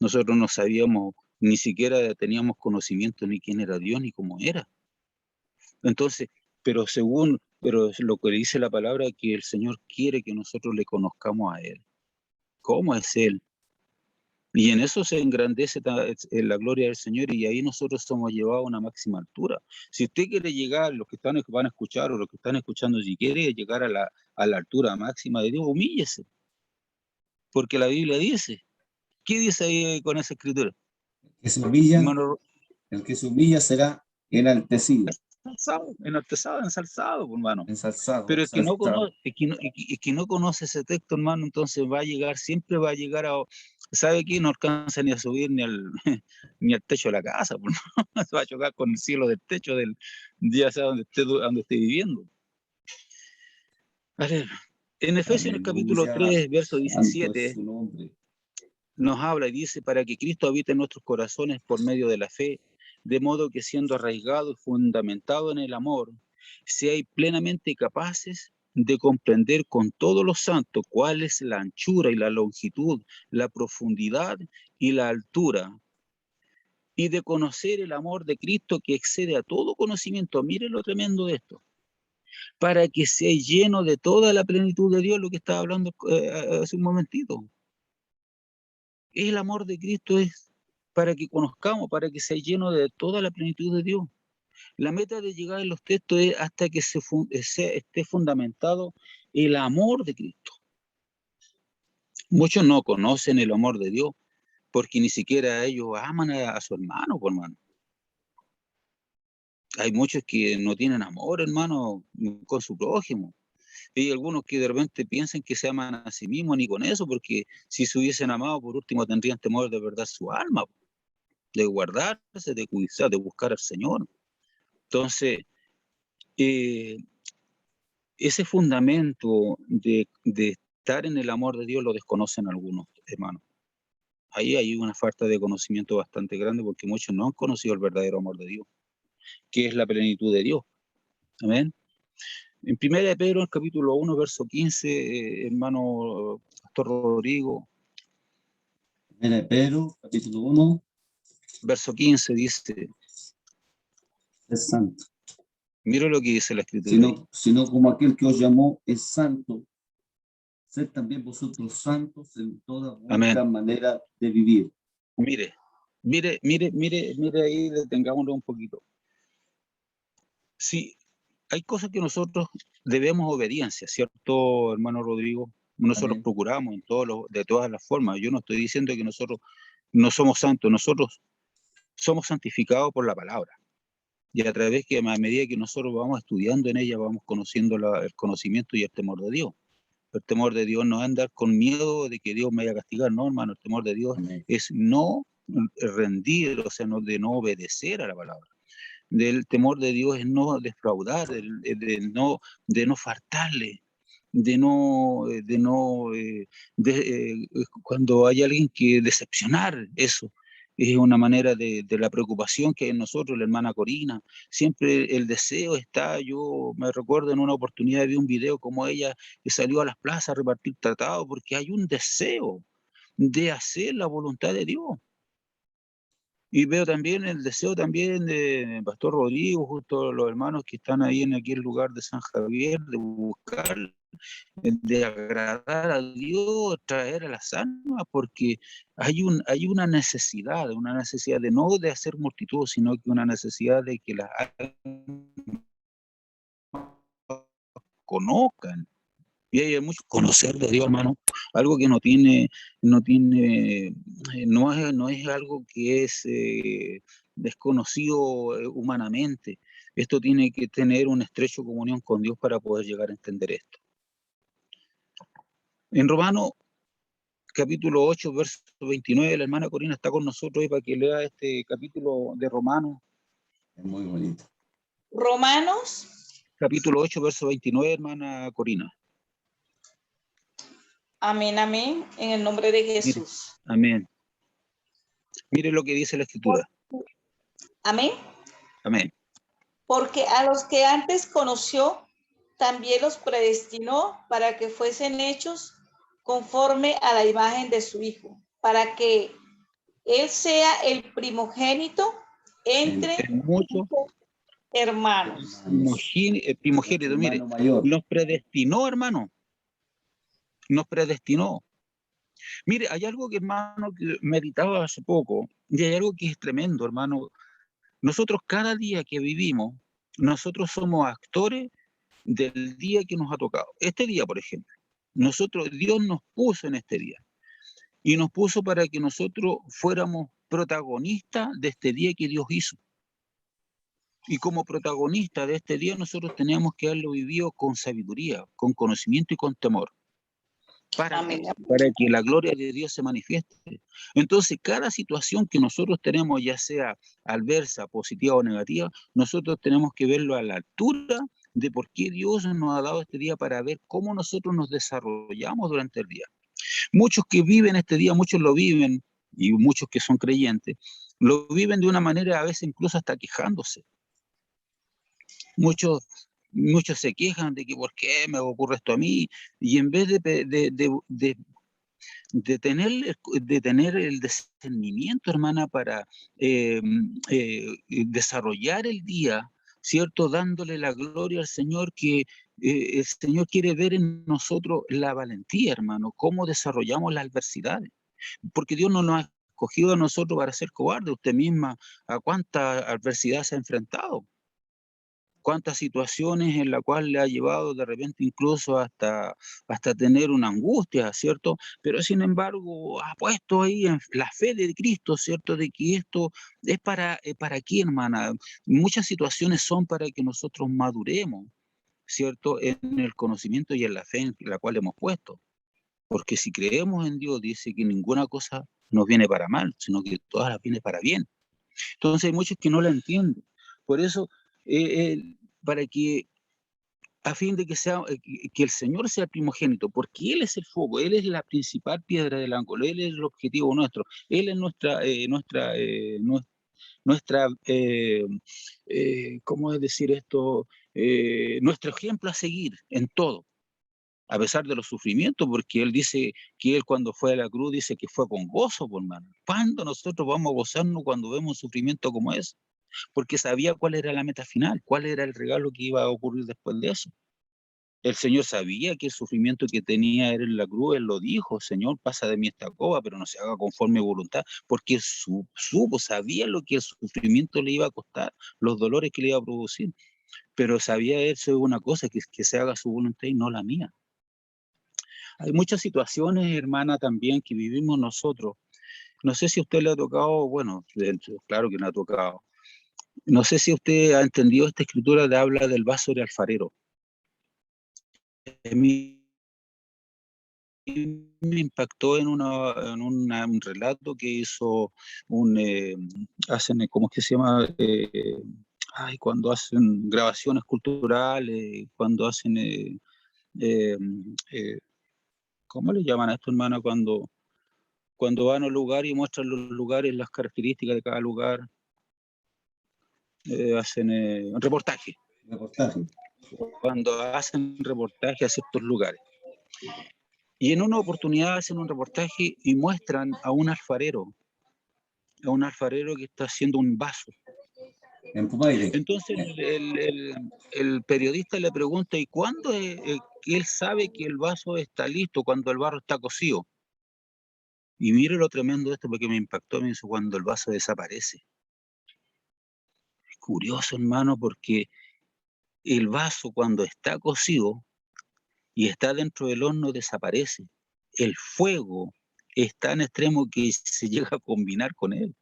Nosotros no sabíamos, ni siquiera teníamos conocimiento ni quién era Dios ni cómo era. Entonces, pero lo que dice la palabra es que el Señor quiere que nosotros le conozcamos a Él. ¿Cómo es Él? Y en eso se engrandece la gloria del Señor y ahí nosotros somos llevados a una máxima altura. Si usted quiere llegar, los que van a escuchar o los que están escuchando, si quiere llegar a la altura máxima de Dios, humíllese. Porque la Biblia dice, ¿qué dice ahí con esa escritura? Que se humilla, Hermano, el que se humilla será enaltecido. enaltezado, ensalzado, hermano. Ensalzado, Pero el que no exaltado. conoce, que no conoce ese texto, hermano, entonces siempre va a llegar a, ¿sabe qué? No alcanza ni a subir ni al techo de la casa, pues, ¿no? Se va a chocar con el cielo del techo ya sea donde esté viviendo. A ver, en Efesios, en el capítulo Aleluya, 3, verso santo es 17, su nombre. nos habla y dice, para que Cristo habite en nuestros corazones por medio de la fe, de modo que siendo arraigado y fundamentado en el amor, seáis plenamente capaces de comprender con todos los santos cuál es la anchura y la longitud, la profundidad y la altura, y de conocer el amor de Cristo que excede a todo conocimiento. Mire lo tremendo de esto. Para que seáis llenos de toda la plenitud de Dios, lo que estaba hablando hace un momentito. El amor de Cristo es para que conozcamos, para que sea lleno de toda la plenitud de Dios. La meta de llegar en los textos es hasta que esté fundamentado el amor de Cristo. Muchos no conocen el amor de Dios porque ni siquiera ellos aman a su hermano, por hermano. Hay muchos que no tienen amor, hermano, con su prójimo. Y hay algunos que de repente piensan que se aman a sí mismos, ni con eso, porque si se hubiesen amado, por último tendrían temor de verdad su alma, de guardarse, de cuidar, de buscar al Señor. Entonces, ese fundamento de estar en el amor de Dios lo desconocen algunos, hermanos. Ahí hay una falta de conocimiento bastante grande porque muchos no han conocido el verdadero amor de Dios, que es la plenitud de Dios. Amén. En 1 de Pedro, en capítulo 1, verso 15, hermano Pastor Rodrigo. 1 de Pedro, capítulo 1. Verso 15 dice, Es santo. mira lo que dice la Escritura. Sino como aquel que os llamó es santo, sed también vosotros santos en toda vuestra manera de vivir. Mire ahí, detengámonos un poquito. Sí, hay cosas que nosotros debemos obediencia, ¿cierto, hermano Rodrigo? Nosotros Amén. procuramos de todas las formas. Yo no estoy diciendo que nosotros no somos santos, nosotros somos santificados por la palabra. Y a través que, a medida que nosotros vamos estudiando en ella, vamos conociendo el conocimiento y el temor de Dios. El temor de Dios no es andar con miedo de que Dios me vaya a castigar, no, hermano. El temor de Dios es no rendir, o sea, de no obedecer a la palabra. Del temor de Dios es no defraudar, de no faltarle, cuando hay alguien que decepcionar, eso es una manera de la preocupación que hay en nosotros. La hermana Corina, siempre el deseo está. Yo me recuerdo en una oportunidad vi un video como ella que salió a las plazas a repartir tratados porque hay un deseo de hacer la voluntad de Dios. Y veo también el deseo también de Pastor Rodrigo, justo los hermanos que están ahí en aquel lugar de San Javier, de buscar, de agradar a Dios, traer a las almas, porque hay una necesidad de no de hacer multitud, sino que una necesidad de que las almas conozcan. Y hay mucho conocer de Dios, hermano, algo que no es algo que es desconocido humanamente. Esto tiene que tener una estrecha comunión con Dios para poder llegar a entender esto. En Romanos, capítulo 8, verso 29, la hermana Corina está con nosotros hoy para que lea este capítulo de Romanos. Es muy bonito. Romanos. Capítulo 8, verso 29, hermana Corina. Amén, amén, en el nombre de Jesús. Mire, amén. Mire lo que dice la Escritura. Amén. Amén. Porque a los que antes conoció, también los predestinó para que fuesen hechos conforme a la imagen de su Hijo, para que Él sea el primogénito entre muchos hermanos. Primogénito, mire, nos predestinó, hermano. Nos predestinó. Mire, hay algo que, hermano, que meditaba hace poco, y hay algo que es tremendo, hermano. Nosotros cada día que vivimos, nosotros somos actores del día que nos ha tocado. Este día, por ejemplo, Dios nos puso en este día, y nos puso para que nosotros fuéramos protagonistas de este día que Dios hizo. Y como protagonista de este día, nosotros teníamos que haberlo vivido con sabiduría, con conocimiento y con temor. Para que la gloria de Dios se manifieste. Entonces, cada situación que nosotros tenemos, ya sea adversa, positiva o negativa, nosotros tenemos que verlo a la altura de por qué Dios nos ha dado este día, para ver cómo nosotros nos desarrollamos durante el día. Muchos que viven este día, muchos lo viven, y muchos que son creyentes, lo viven de una manera a veces incluso hasta quejándose. Muchos se quejan de que por qué me ocurre esto a mí, y en vez de tener el discernimiento, hermana, para desarrollar el día, ¿cierto? Dándole la gloria al Señor, que el Señor quiere ver en nosotros la valentía, hermano, cómo desarrollamos las adversidades. Porque Dios no nos ha escogido a nosotros para ser cobardes. Usted misma, ¿a cuánta adversidad se ha enfrentado? ¿Cuántas situaciones en las cuales le ha llevado de repente incluso hasta tener una angustia, ¿cierto? Pero sin embargo ha puesto ahí en la fe de Cristo, ¿cierto? De que esto es para quién, hermana. Muchas situaciones son para que nosotros maduremos, ¿cierto? En el conocimiento y en la fe en la cual hemos puesto. Porque si creemos en Dios, dice que ninguna cosa nos viene para mal, sino que todas las viene para bien. Entonces hay muchos que no la entienden. Por eso, para que, a fin de que que el Señor sea el primogénito, porque Él es el foco, Él es la principal piedra del ángulo, Él es el objetivo nuestro, Él es ¿cómo es decir esto? Nuestro ejemplo a seguir en todo, a pesar de los sufrimientos, porque Él dice que Él cuando fue a la cruz dice que fue con gozo, por mano. ¿Cuándo nosotros vamos a gozarnos cuando vemos un sufrimiento como ese? Porque sabía cuál era la meta final, cuál era el regalo que iba a ocurrir después de eso. El Señor sabía que el sufrimiento que tenía era en la cruz, Él lo dijo: Señor, pasa de mí esta copa, pero no se haga conforme a voluntad, porque Él sabía lo que el sufrimiento le iba a costar, los dolores que le iba a producir, pero sabía eso de una cosa, que se haga su voluntad y no la mía. Hay muchas situaciones, hermana, también que vivimos nosotros. No sé si a usted le ha tocado, bueno, claro que le ha tocado. No sé si usted ha entendido esta escritura que habla del vaso del alfarero. Me impactó en un relato que hizo ¿cómo es que se llama? Cuando hacen grabaciones culturales, cuando hacen, eh, eh, ¿cómo le llaman a esto, hermano? Cuando van a un lugar y muestran los lugares, las características de cada lugar, hacen un reportaje. Cuando hacen reportaje a ciertos lugares. Y en una oportunidad hacen un reportaje y muestran a un alfarero que está haciendo un vaso. En Pumaire. Entonces el periodista le pregunta: ¿y cuándo él sabe que el vaso está listo? Cuando el barro está cocido. Y mire lo tremendo de esto, porque me impactó, me dice: cuando el vaso desaparece. Es curioso, hermano, porque el vaso, cuando está cocido y está dentro del horno, desaparece. El fuego es tan extremo que se llega a combinar con él.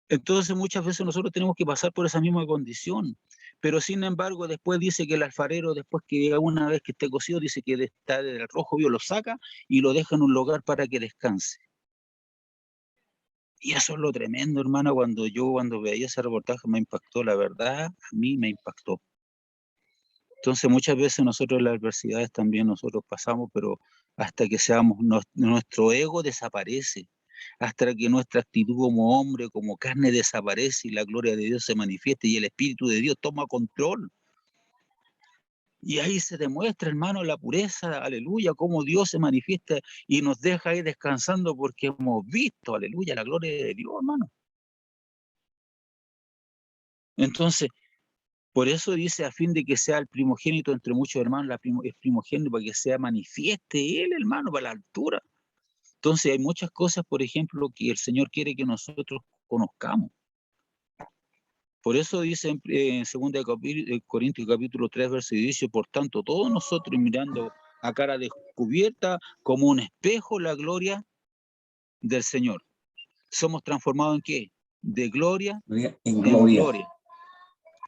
Entonces muchas veces nosotros tenemos que pasar por esa misma condición, pero sin embargo después dice que el alfarero, después que una vez que esté cocido, dice que está del rojo vivo, lo saca y lo deja en un lugar para que descanse. Y eso es lo tremendo, hermano. Cuando veía ese reportaje me impactó, la verdad, a mí me impactó. Entonces muchas veces nosotros las adversidades también nosotros pasamos, pero hasta que nuestro ego desaparece, hasta que nuestra actitud como hombre, como carne desaparece y la gloria de Dios se manifiesta y el Espíritu de Dios toma control. Y ahí se demuestra, hermano, la pureza, aleluya, cómo Dios se manifiesta y nos deja ahí descansando porque hemos visto, aleluya, la gloria de Dios, hermano. Entonces, por eso dice: a fin de que sea el primogénito entre muchos hermanos, el primogénito, para que sea manifieste Él, hermano, para la altura. Entonces hay muchas cosas, por ejemplo, que el Señor quiere que nosotros conozcamos. Por eso dice en 2 Corintios capítulo 3, verso 18: por tanto, todos nosotros, mirando a cara descubierta como un espejo la gloria del Señor, somos transformados ¿en qué? De gloria En en gloria. gloria.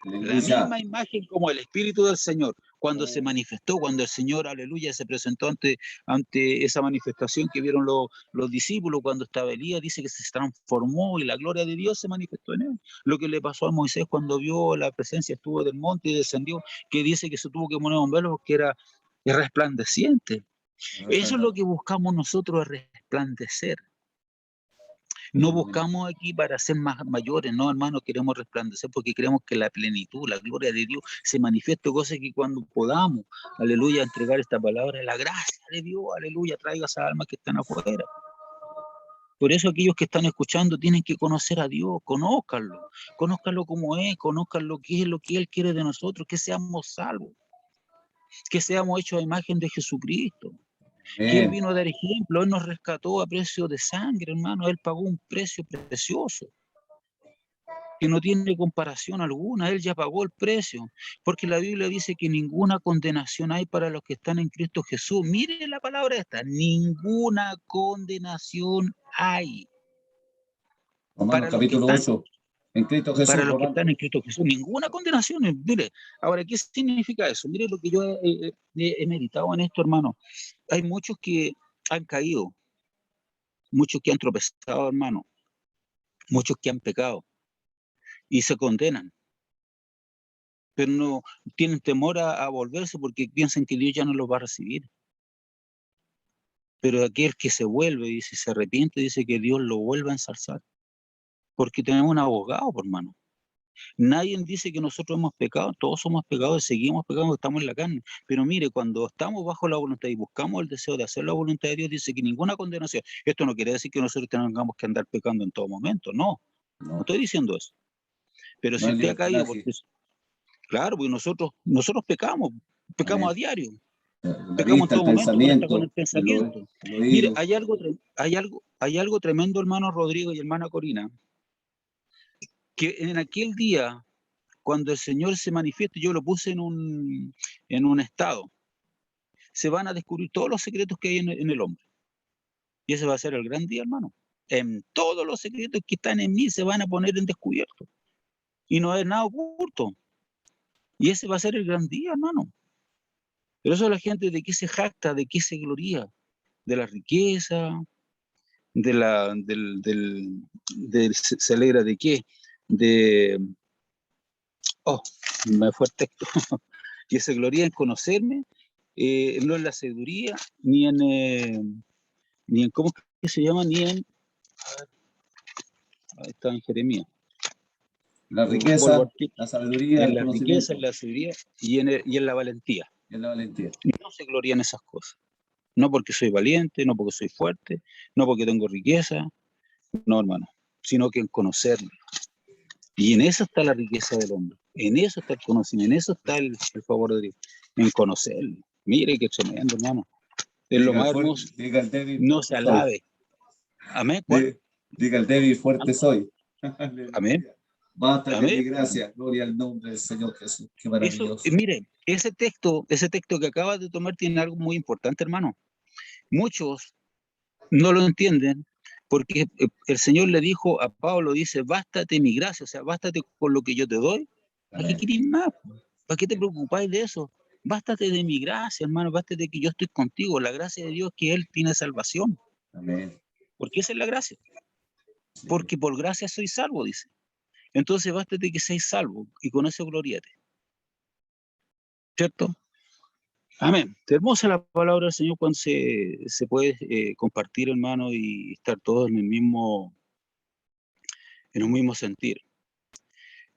La misma imagen como el Espíritu del Señor, cuando se manifestó, cuando el Señor, aleluya, se presentó ante esa manifestación que vieron los discípulos, cuando estaba Elías, dice que se transformó y la gloria de Dios se manifestó en él. Lo que le pasó a Moisés cuando vio la presencia, estuvo del monte y descendió, que dice que se tuvo que poner un velo porque era resplandeciente. Eso es lo que buscamos nosotros, resplandecer. No buscamos aquí para ser mayores, no, hermano, queremos resplandecer porque queremos que la plenitud, la gloria de Dios se manifieste, cosa que cuando podamos, aleluya, entregar esta palabra, la gracia de Dios, aleluya, traiga esas almas que están afuera. Por eso aquellos que están escuchando tienen que conocer a Dios, conózcanlo como es, conozcan lo que es, lo que Él quiere de nosotros, que seamos salvos, que seamos hechos a imagen de Jesucristo. que Él vino a dar ejemplo, Él nos rescató a precio de sangre, hermano, Él pagó un precio precioso, que no tiene comparación alguna, Él ya pagó el precio, porque la Biblia dice que ninguna condenación hay para los que están en Cristo Jesús. Mire la palabra esta, ninguna condenación hay Romanos para los que capítulo están 8, en Cristo Jesús. para los que están en Cristo Jesús, ninguna condenación. Mire, ahora, ¿qué significa eso? Mire lo que yo he meditado en esto, hermano. Hay muchos que han caído, muchos que han tropezado, hermano, muchos que han pecado y se condenan, pero no tienen temor a volverse porque piensan que Dios ya no los va a recibir. Pero aquel que se vuelve, dice, se arrepiente, dice que Dios lo vuelve a ensalzar, porque tenemos un abogado, hermano. Nadie dice que nosotros hemos pecado, todos somos pecadores, seguimos pecando, estamos en la carne. Pero mire, cuando estamos bajo la voluntad y buscamos el deseo de hacer la voluntad de Dios, dice que ninguna condenación. Esto no quiere decir que nosotros tengamos que andar pecando en todo momento, no estoy diciendo eso. Pero No si es usted ha caído, libertinaje. porque, claro, porque nosotros pecamos Amén. a diario, La pecamos en vista, el todo momento, pero hasta con el pensamiento, pensamiento. el Mire, oído. hay algo tremendo, hermano Rodrigo y hermana Corina, que en aquel día, cuando el Señor se manifieste, yo lo puse en un estado, se van a descubrir todos los secretos que hay en el hombre. Y ese va a ser el gran día, hermano. En todos los secretos que están en mí se van a poner en descubierto. Y no hay nada oculto. Y ese va a ser el gran día, hermano. Pero eso es la gente de qué se jacta, de qué se gloria, de la riqueza, se alegra de qué, me fue el texto, que se gloria en conocerme, no en la sabiduría, ni en ¿cómo que se llama? Ahí está en Jeremías. La Vuelvo riqueza, aquí, la sabiduría, en el la riqueza, conocimiento en la sabiduría y en la valentía. y en la valentía. No se gloria en esas cosas. No porque soy valiente, no porque soy fuerte, no porque tengo riqueza, no, hermano, sino que en conocerlo. Y en eso está la riqueza del hombre, en eso está el conocimiento, en eso está el favor de Dios, en conocerlo. Mire qué tremendo, hermano. Es lo Diga el más fuerte, hermoso. diga el débil, No se fuerte soy. alabe. Amén. ¿Cuál? Diga el débil, fuerte soy. Amén. Bástate mi Amén. gracia, gloria al nombre del Señor Jesús. Qué Eso, maravilloso. mire, ese texto que acabas de tomar tiene algo muy importante, hermano. Muchos no lo entienden porque el Señor le dijo a Pablo, dice, bástate mi gracia, o sea, bástate con lo que yo te doy. ¿Para qué Amén. querés más? ¿Para qué te preocupáis de eso? Bástate de mi gracia, hermano, bástate de que yo estoy contigo. La gracia de Dios es que Él tiene salvación. Amén. ¿Por qué esa es la gracia? Sí. Porque por gracia soy salvo, dice. Entonces bástate que seáis salvo y con eso gloriate. ¿Cierto? Amén. Hermosa la palabra del Señor cuando se puede compartir, hermano, y estar todos en un mismo sentir.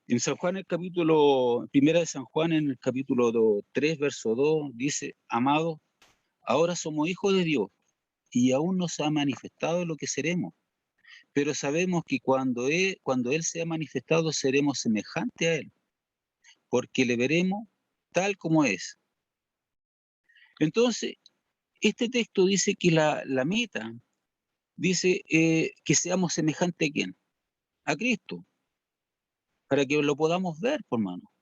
En San Juan, primera de San Juan, en el capítulo 3, verso 2, dice, amados, ahora somos hijos de Dios y aún no se ha manifestado lo que seremos, pero sabemos que cuando Él sea manifestado seremos semejantes a Él, porque le veremos tal como es. Entonces, este texto dice que la meta, dice que seamos semejantes a ¿quién? A Cristo, para que lo podamos ver, por mano.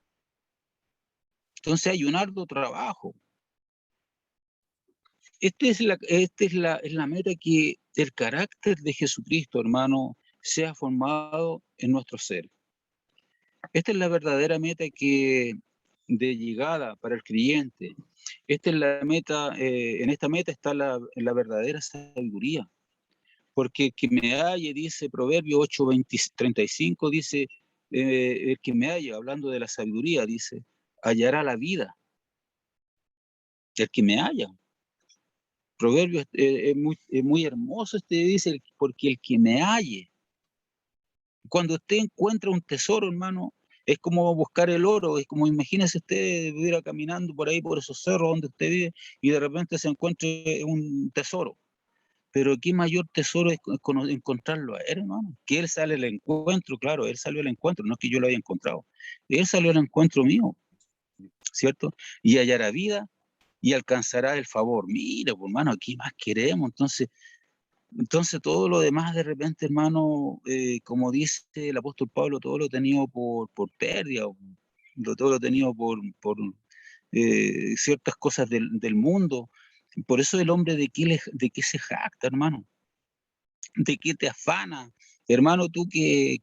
Entonces hay un arduo trabajo. Esta es la meta, que el carácter de Jesucristo, hermano, sea formado en nuestro ser. Esta es la verdadera meta de llegada para el creyente. Esta es la meta, en esta meta está la verdadera sabiduría. Porque el que me halle, dice Proverbio 8:35, dice, el que me halle, hablando de la sabiduría, dice, hallará la vida. El que me halla. Proverbio es muy hermoso, dice, porque el que me halle. Cuando usted encuentra un tesoro, hermano, es como buscar el oro, es como, imagínese usted viviera caminando por ahí, por esos cerros donde usted vive, y de repente se encuentra un tesoro. Pero qué mayor tesoro es encontrarlo a él, hermano. Que él sale al encuentro, claro, él salió al encuentro, no es que yo lo haya encontrado. Él salió al encuentro mío, ¿cierto? Y hallará vida y alcanzará el favor. Mira, pues, hermano, ¿qué más queremos? Entonces todo lo demás de repente, hermano, como dice el apóstol Pablo, todo lo he tenido por pérdida, todo lo he tenido por ciertas cosas del mundo. Por eso el hombre de qué se jacta, hermano, de qué te afana. Hermano, tú que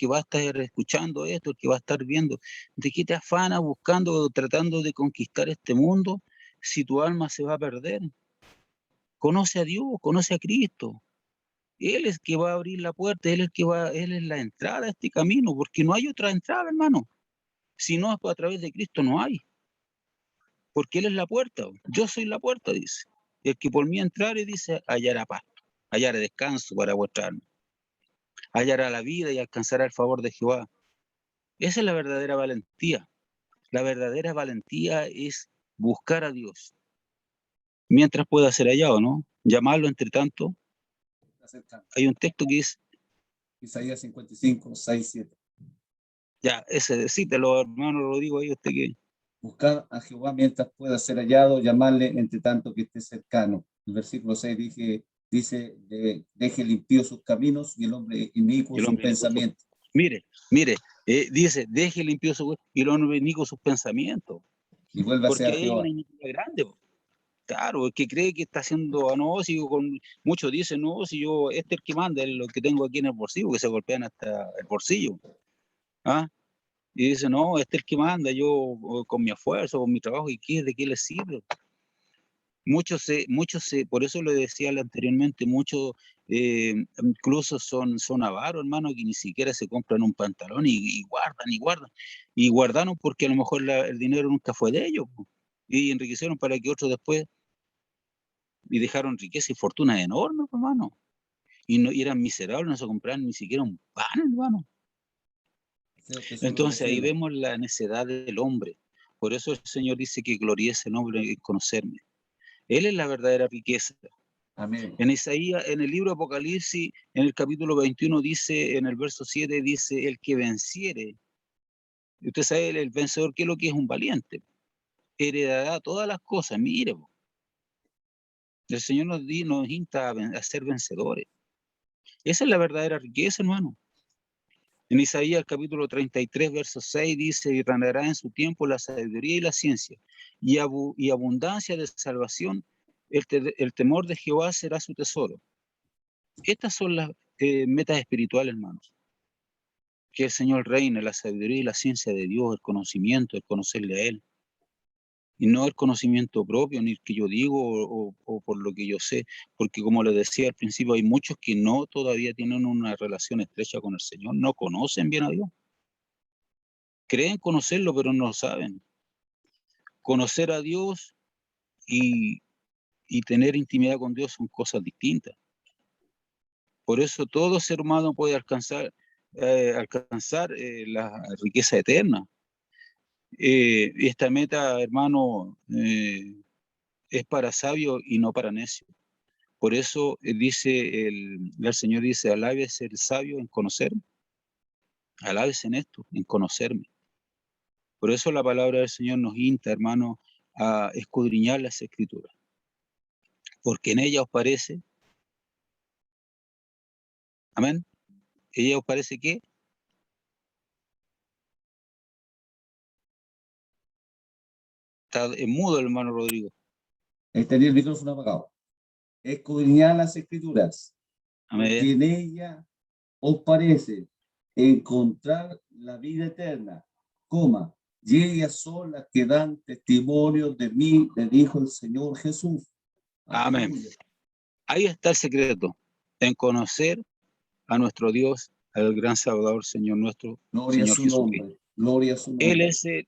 vas a estar escuchando esto, que va a estar viendo, ¿de qué te afana buscando, tratando de conquistar este mundo si tu alma se va a perder? Conoce a Dios, conoce a Cristo. Él es el que va a abrir la puerta, Él es la entrada a este camino, porque no hay otra entrada, hermano. Si no es a través de Cristo, no hay. Porque Él es la puerta. Yo soy la puerta, dice. El que por mí entrare, dice, hallará paz, hallará descanso para vuestra alma, hallará la vida y alcanzará el favor de Jehová. Esa es la verdadera valentía. La verdadera valentía es buscar a Dios mientras pueda ser hallado, ¿no? Llamarlo entre tanto. Hay un texto que dice, Isaías 55, 6, 7. ya, ese, cítelo, hermano, lo digo ahí usted que... Buscar a Jehová mientras pueda ser hallado, llamarle entre tanto que esté cercano. El versículo 6 dice deje limpios sus caminos y el hombre inicuo sus pensamientos. Mire, dice, deje limpio y el hombre inicuo sus pensamientos. Y vuelva a ser a porque hay Jehová. una iniquidad grande. Claro, el que cree que está haciendo, no, si yo muchos dicen, no, si yo, es el que manda, es lo que tengo aquí en el bolsillo, que se golpean hasta el bolsillo. ¿Ah? Y dice, no, este es el que manda, yo con mi esfuerzo, con mi trabajo, ¿y qué, de qué le sirve? Por eso lo decía anteriormente, muchos incluso son avaros, hermano, que ni siquiera se compran un pantalón y guardan. Y guardaron porque a lo mejor el dinero nunca fue de ellos, po, y enriquecieron para que otros después, y dejaron riqueza y fortuna enormes, hermano. Y eran miserables, no se compraban ni siquiera un pan, hermano. Entonces ahí vemos la necedad del hombre. Por eso el Señor dice que gloriece el hombre en conocerme. Él es la verdadera riqueza. Amén. En Isaías, en el libro Apocalipsis, en el capítulo 21, dice, en el verso 7, dice, el que venciere. Usted sabe, el vencedor, ¿qué es lo que es un valiente? Heredará todas las cosas. Mire, el Señor nos insta a ser vencedores. Esa es la verdadera riqueza, hermano. En Isaías capítulo 33, verso 6 dice, y reinará en su tiempo la sabiduría y la ciencia, y abundancia de salvación, el temor de Jehová será su tesoro. Estas son las metas espirituales, hermanos. Que el Señor reine, la sabiduría y la ciencia de Dios, el conocimiento, el conocerle a Él. Y no el conocimiento propio, ni el que yo digo o por lo que yo sé, porque como les decía al principio, hay muchos que no todavía tienen una relación estrecha con el Señor, no conocen bien a Dios. Creen conocerlo, pero no lo saben. Conocer a Dios y tener intimidad con Dios son cosas distintas. Por eso todo ser humano puede alcanzar la riqueza eterna. Esta meta, hermano, es para sabios y no para necios. Por eso dice el Señor dice, alábese el sabio en conocerme, alábese en esto, en conocerme. Por eso la palabra del Señor nos insta, hermano, a escudriñar las Escrituras, porque en ella os parece, amén, ella os parece que está en mudo el hermano Rodrigo. Tenía el micrófono apagado. Escudriñar las escrituras, Amén. porque en ella os parece encontrar la vida eterna, y ellas son las que dan testimonio de mí, le dijo el Señor Jesús. Amén. Ahí está el secreto, en conocer a nuestro Dios, al gran Salvador, Señor nuestro, Gloria Señor a su Jesucristo. nombre, gloria a su nombre.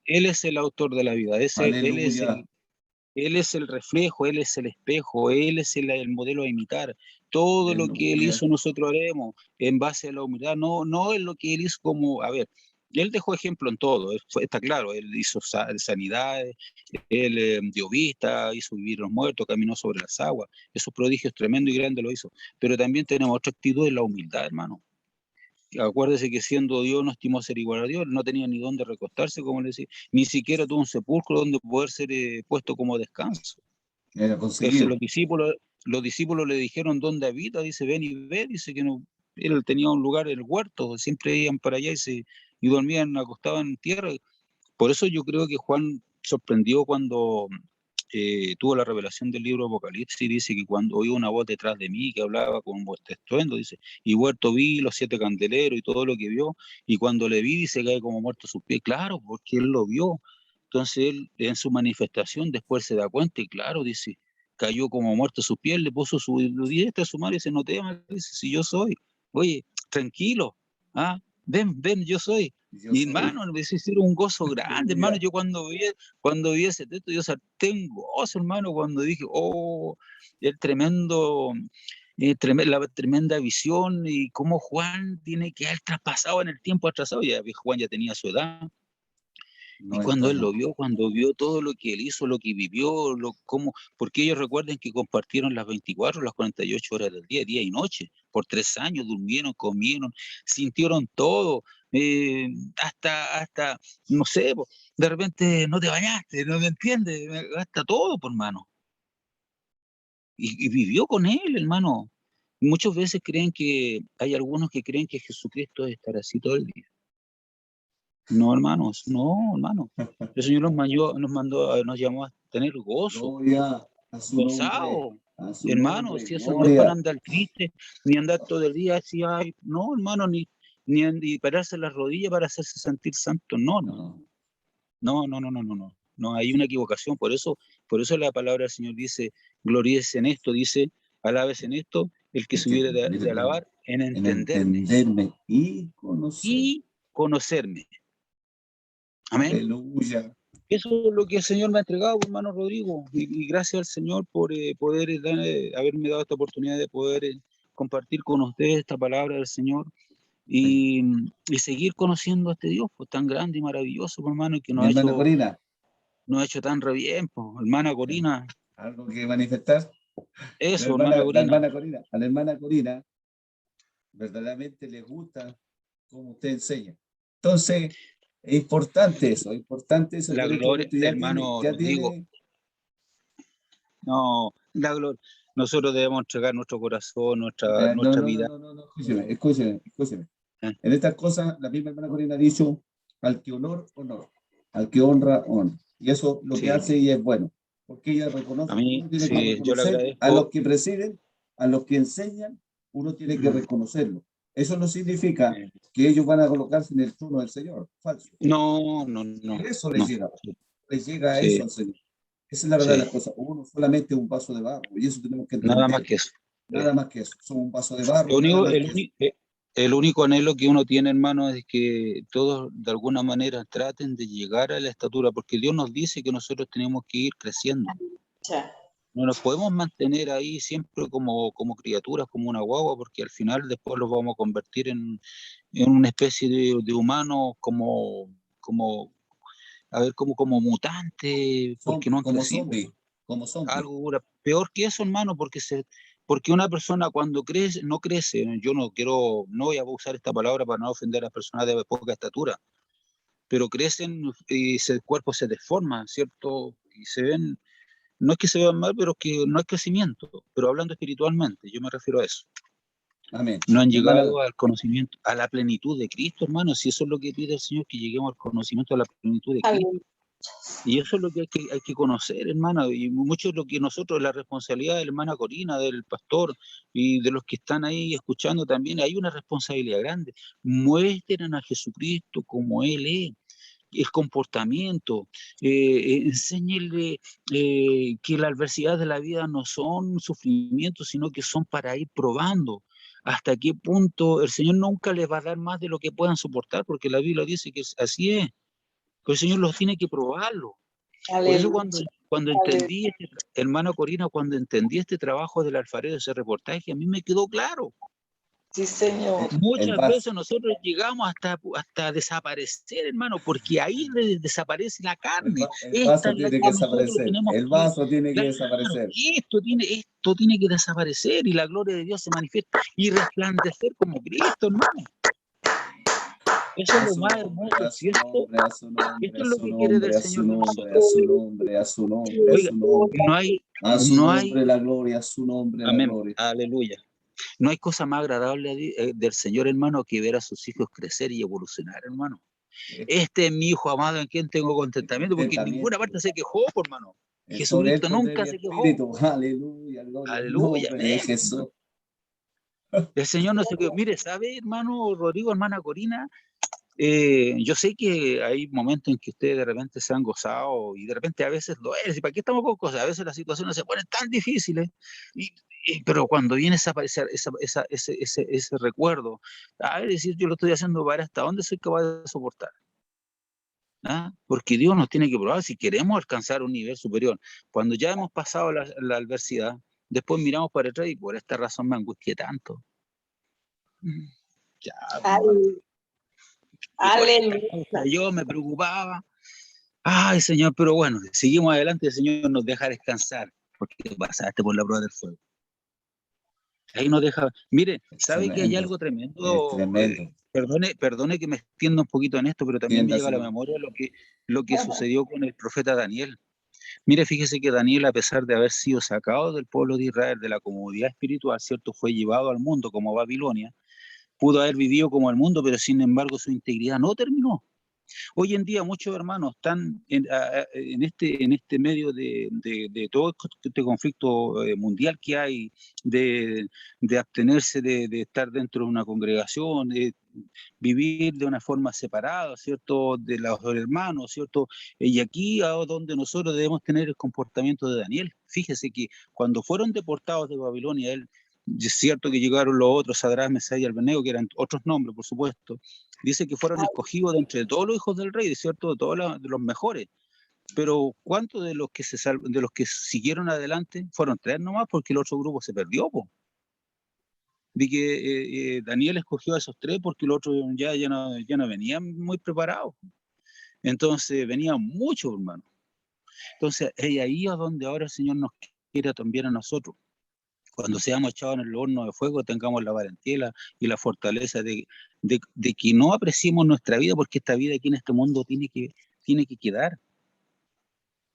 Él es el autor de la vida, Aleluya. Él es el reflejo, Él es el espejo, Él es el modelo a imitar. Todo lo que Él hizo nosotros haremos en base a la humildad, no es lo que Él hizo como, a ver, Él dejó ejemplo en todo, está claro, Él hizo sanidades, Él dio vista, hizo vivir los muertos, caminó sobre las aguas, esos prodigios tremendos y grandes lo hizo, pero también tenemos otra actitud en la humildad, hermano. Acuérdese que siendo Dios no estimó ser igual a Dios, no tenía ni dónde recostarse, como le decía, ni siquiera tuvo un sepulcro donde poder ser puesto como descanso. Era Entonces conseguido. los discípulos le dijeron dónde habita, dice, ven y ve, dice que no, él tenía un lugar en el huerto, siempre iban para allá y dormían, acostaban en tierra. Por eso yo creo que Juan sorprendió cuando tuvo la revelación del libro de Apocalipsis, y dice que cuando oí una voz detrás de mí que hablaba con voz de estruendo, dice, y huerto vi los 7 candeleros y todo lo que vio, y cuando le vi, dice, cae como muerto a sus pies, claro, porque él lo vio. Entonces él en su manifestación después se da cuenta y claro, dice, cayó como muerto a sus pies, le puso su diestra a su mano y dice, no temas, dice, si yo soy, oye, tranquilo, ven, yo soy. Mi hermano, me hicieron un gozo grande, hermano. Yo cuando vi ese texto, yo salté un gozo, hermano, cuando dije, oh, el tremendo, la tremenda visión y cómo Juan tiene que haber traspasado en el tiempo atrasado. Ya Juan ya tenía su edad. Y cuando él lo vio, cuando vio todo lo que él hizo, lo que vivió, porque ellos recuerden que compartieron las 24, las 48 horas del día y noche, por 3 años, durmieron, comieron, sintieron todo, hasta, no sé, de repente no te bañaste, no me entiendes, hasta todo, por hermano. Y vivió con él, hermano. Muchas veces hay algunos que creen que Jesucristo es estar así todo el día. No, hermanos, no, hermano. El Señor nos llamó a tener gozo, Gloria a su nombre. gozado. A su Hermano, nombre. si eso no es para Gloria. andar triste, ni andar todo el día así, ay, no, hermano, ni pararse las rodillas para hacerse sentir santo, no, hermano. No, hay una equivocación. Por eso la palabra del Señor dice, gloríese en esto, dice, alabes en esto, el que se hubiera de alabar, en En entenderme entenderme y conocer. y conocerme. Amén. Aleluya. Eso es lo que el Señor me ha entregado, hermano Rodrigo, y gracias al Señor por haberme dado esta oportunidad de poder compartir con ustedes esta palabra del Señor y seguir conociendo a este Dios pues, tan grande y maravilloso, pues, hermano, y que Mi hermana Corina. nos ha hecho tan re bien, pues, hermana Corina. ¿Algo que manifestar? Eso, hermana Corina. A la hermana Corina verdaderamente le gusta cómo usted enseña. Entonces, es importante eso. La En este gloria, momento hermano Rodrigo. No, la gloria. Nosotros debemos entregar nuestro corazón, nuestra vida. No, escúcheme. En estas cosas, la misma hermana Corina ha dicho, al que honor, al que honra. Y eso lo que hace ella es bueno, porque ella reconoce, a mí, uno tiene que yo le reconocer agradezco. a los que presiden, a los que enseñan, uno tiene que reconocerlo. Eso no significa que ellos van a colocarse en el trono del Señor, falso. No. Eso les llega a eso al Señor. Esa es la verdad de las cosas. Uno solamente es un vaso de barro, y eso tenemos que entender. Nada más que eso. Nada más que eso. Somos un vaso de barro. El único anhelo que uno tiene, hermano, es que todos de alguna manera traten de llegar a la estatura, porque Dios nos dice que nosotros tenemos que ir creciendo. No nos podemos mantener ahí siempre como criaturas, como una guagua, porque al final después los vamos a convertir en una especie de humanos como mutante, porque no han crecido. Como zombies. Algo peor que eso, hermano, porque una persona cuando no crece, no voy a usar esta palabra para no ofender a las personas de poca estatura, pero crecen y el cuerpo se deforma, ¿cierto? Y se ven, no es que se vean mal, pero es que no hay crecimiento, pero hablando espiritualmente, yo me refiero a eso. Amén. No han llegado al conocimiento, a la plenitud de Cristo, hermano. Si eso es lo que pide el Señor, que lleguemos al conocimiento de la plenitud de Cristo. Y eso es lo que hay que conocer, hermano. Y mucho es lo que nosotros, la responsabilidad de la hermana Corina, del pastor y de los que están ahí escuchando también, hay una responsabilidad grande. Muestren a Jesucristo como Él es. El comportamiento, enséñenle que la adversidad de la vida no son sufrimientos, sino que son para ir probando hasta qué punto el Señor nunca les va a dar más de lo que puedan soportar, porque la Biblia dice que así es, pero el Señor los tiene que probarlo. Por eso cuando entendí, hermano Corina, cuando entendí este trabajo del alfarero, ese reportaje, a mí me quedó claro. Sí, Señor. Muchas veces nosotros llegamos hasta desaparecer, hermano, porque ahí desaparece la carne. El vaso tiene que desaparecer. Esto tiene que desaparecer y la gloria de Dios se manifiesta y resplandecer como Cristo, hermano. Eso es A lo su más nombre, hermoso, a su ¿cierto? nombre, a su nombre, Esto a es lo su que quiere nombre, el a su Señor de nombre, a nosotros. su nombre, a su nombre, a Oiga, su nombre. no hay, A su no hay, nombre la gloria, a su nombre la amén, gloria. aleluya. No hay cosa más agradable del Señor, hermano, que ver a sus hijos crecer y evolucionar, hermano. Este es mi hijo amado en quien tengo contentamiento, porque en ninguna parte Contentamiento. se quejó, por hermano. Sobre él Jesucristo pondré nunca mi se quejó. espíritu. Aleluya, gloria al Aleluya, nombre de amén. Jesús. El Señor no se quejó. Mire, ¿sabe, hermano Rodrigo, hermana Corina? Yo sé que hay momentos en que ustedes de repente se han gozado y de repente a veces lo es. ¿Y para qué estamos con cosas? A veces las situaciones se ponen tan difíciles, y, pero cuando viene ese recuerdo, a ver, decir, yo lo estoy haciendo para hasta dónde soy capaz de soportar. ¿Ah? Porque Dios nos tiene que probar si queremos alcanzar un nivel superior. Cuando ya hemos pasado la adversidad, después miramos para atrás y por esta razón me angustié tanto. Ya, hermano. Y por esta causa yo me preocupaba. Ay, Señor, pero bueno, seguimos adelante, el Señor nos deja descansar, porque pasaste por la prueba del fuego. Ahí nos deja. Mire, Es ¿sabe que hay tremendo. algo Es tremendo? tremendo. Perdone que me extienda un poquito en esto, pero también me llega a la Entiéndaselo. memoria lo que sucedió con el profeta Daniel. Mire, fíjese que Daniel, a pesar de haber sido sacado del pueblo de Israel, de la comodidad espiritual, ¿cierto? Fue llevado al mundo como Babilonia, pudo haber vivido como el mundo, pero sin embargo su integridad no terminó. Hoy en día muchos hermanos están en este medio de todo este conflicto mundial que hay, de abstenerse de estar dentro de una congregación, de vivir de una forma separada, ¿cierto? De los hermanos, ¿cierto? Y aquí es donde nosotros debemos tener el comportamiento de Daniel. Fíjese que cuando fueron deportados de Babilonia, es cierto que llegaron los otros, Sadrach, Mesach y Abednego, que eran otros nombres, por supuesto, dice que fueron escogidos de entre todos los hijos del rey, ¿cierto? De todos de los mejores. Pero ¿cuántos de los que de los que siguieron adelante fueron tres nomás? Porque el otro grupo se perdió, po. De que Daniel escogió a esos tres porque los otros ya no venían muy preparados. Entonces venían muchos, hermano. Entonces es ahí a donde ahora el Señor nos quiere también a nosotros. Cuando seamos echados en el horno de fuego, tengamos la valentía y la fortaleza de que no apreciemos nuestra vida, porque esta vida aquí en este mundo tiene que quedar.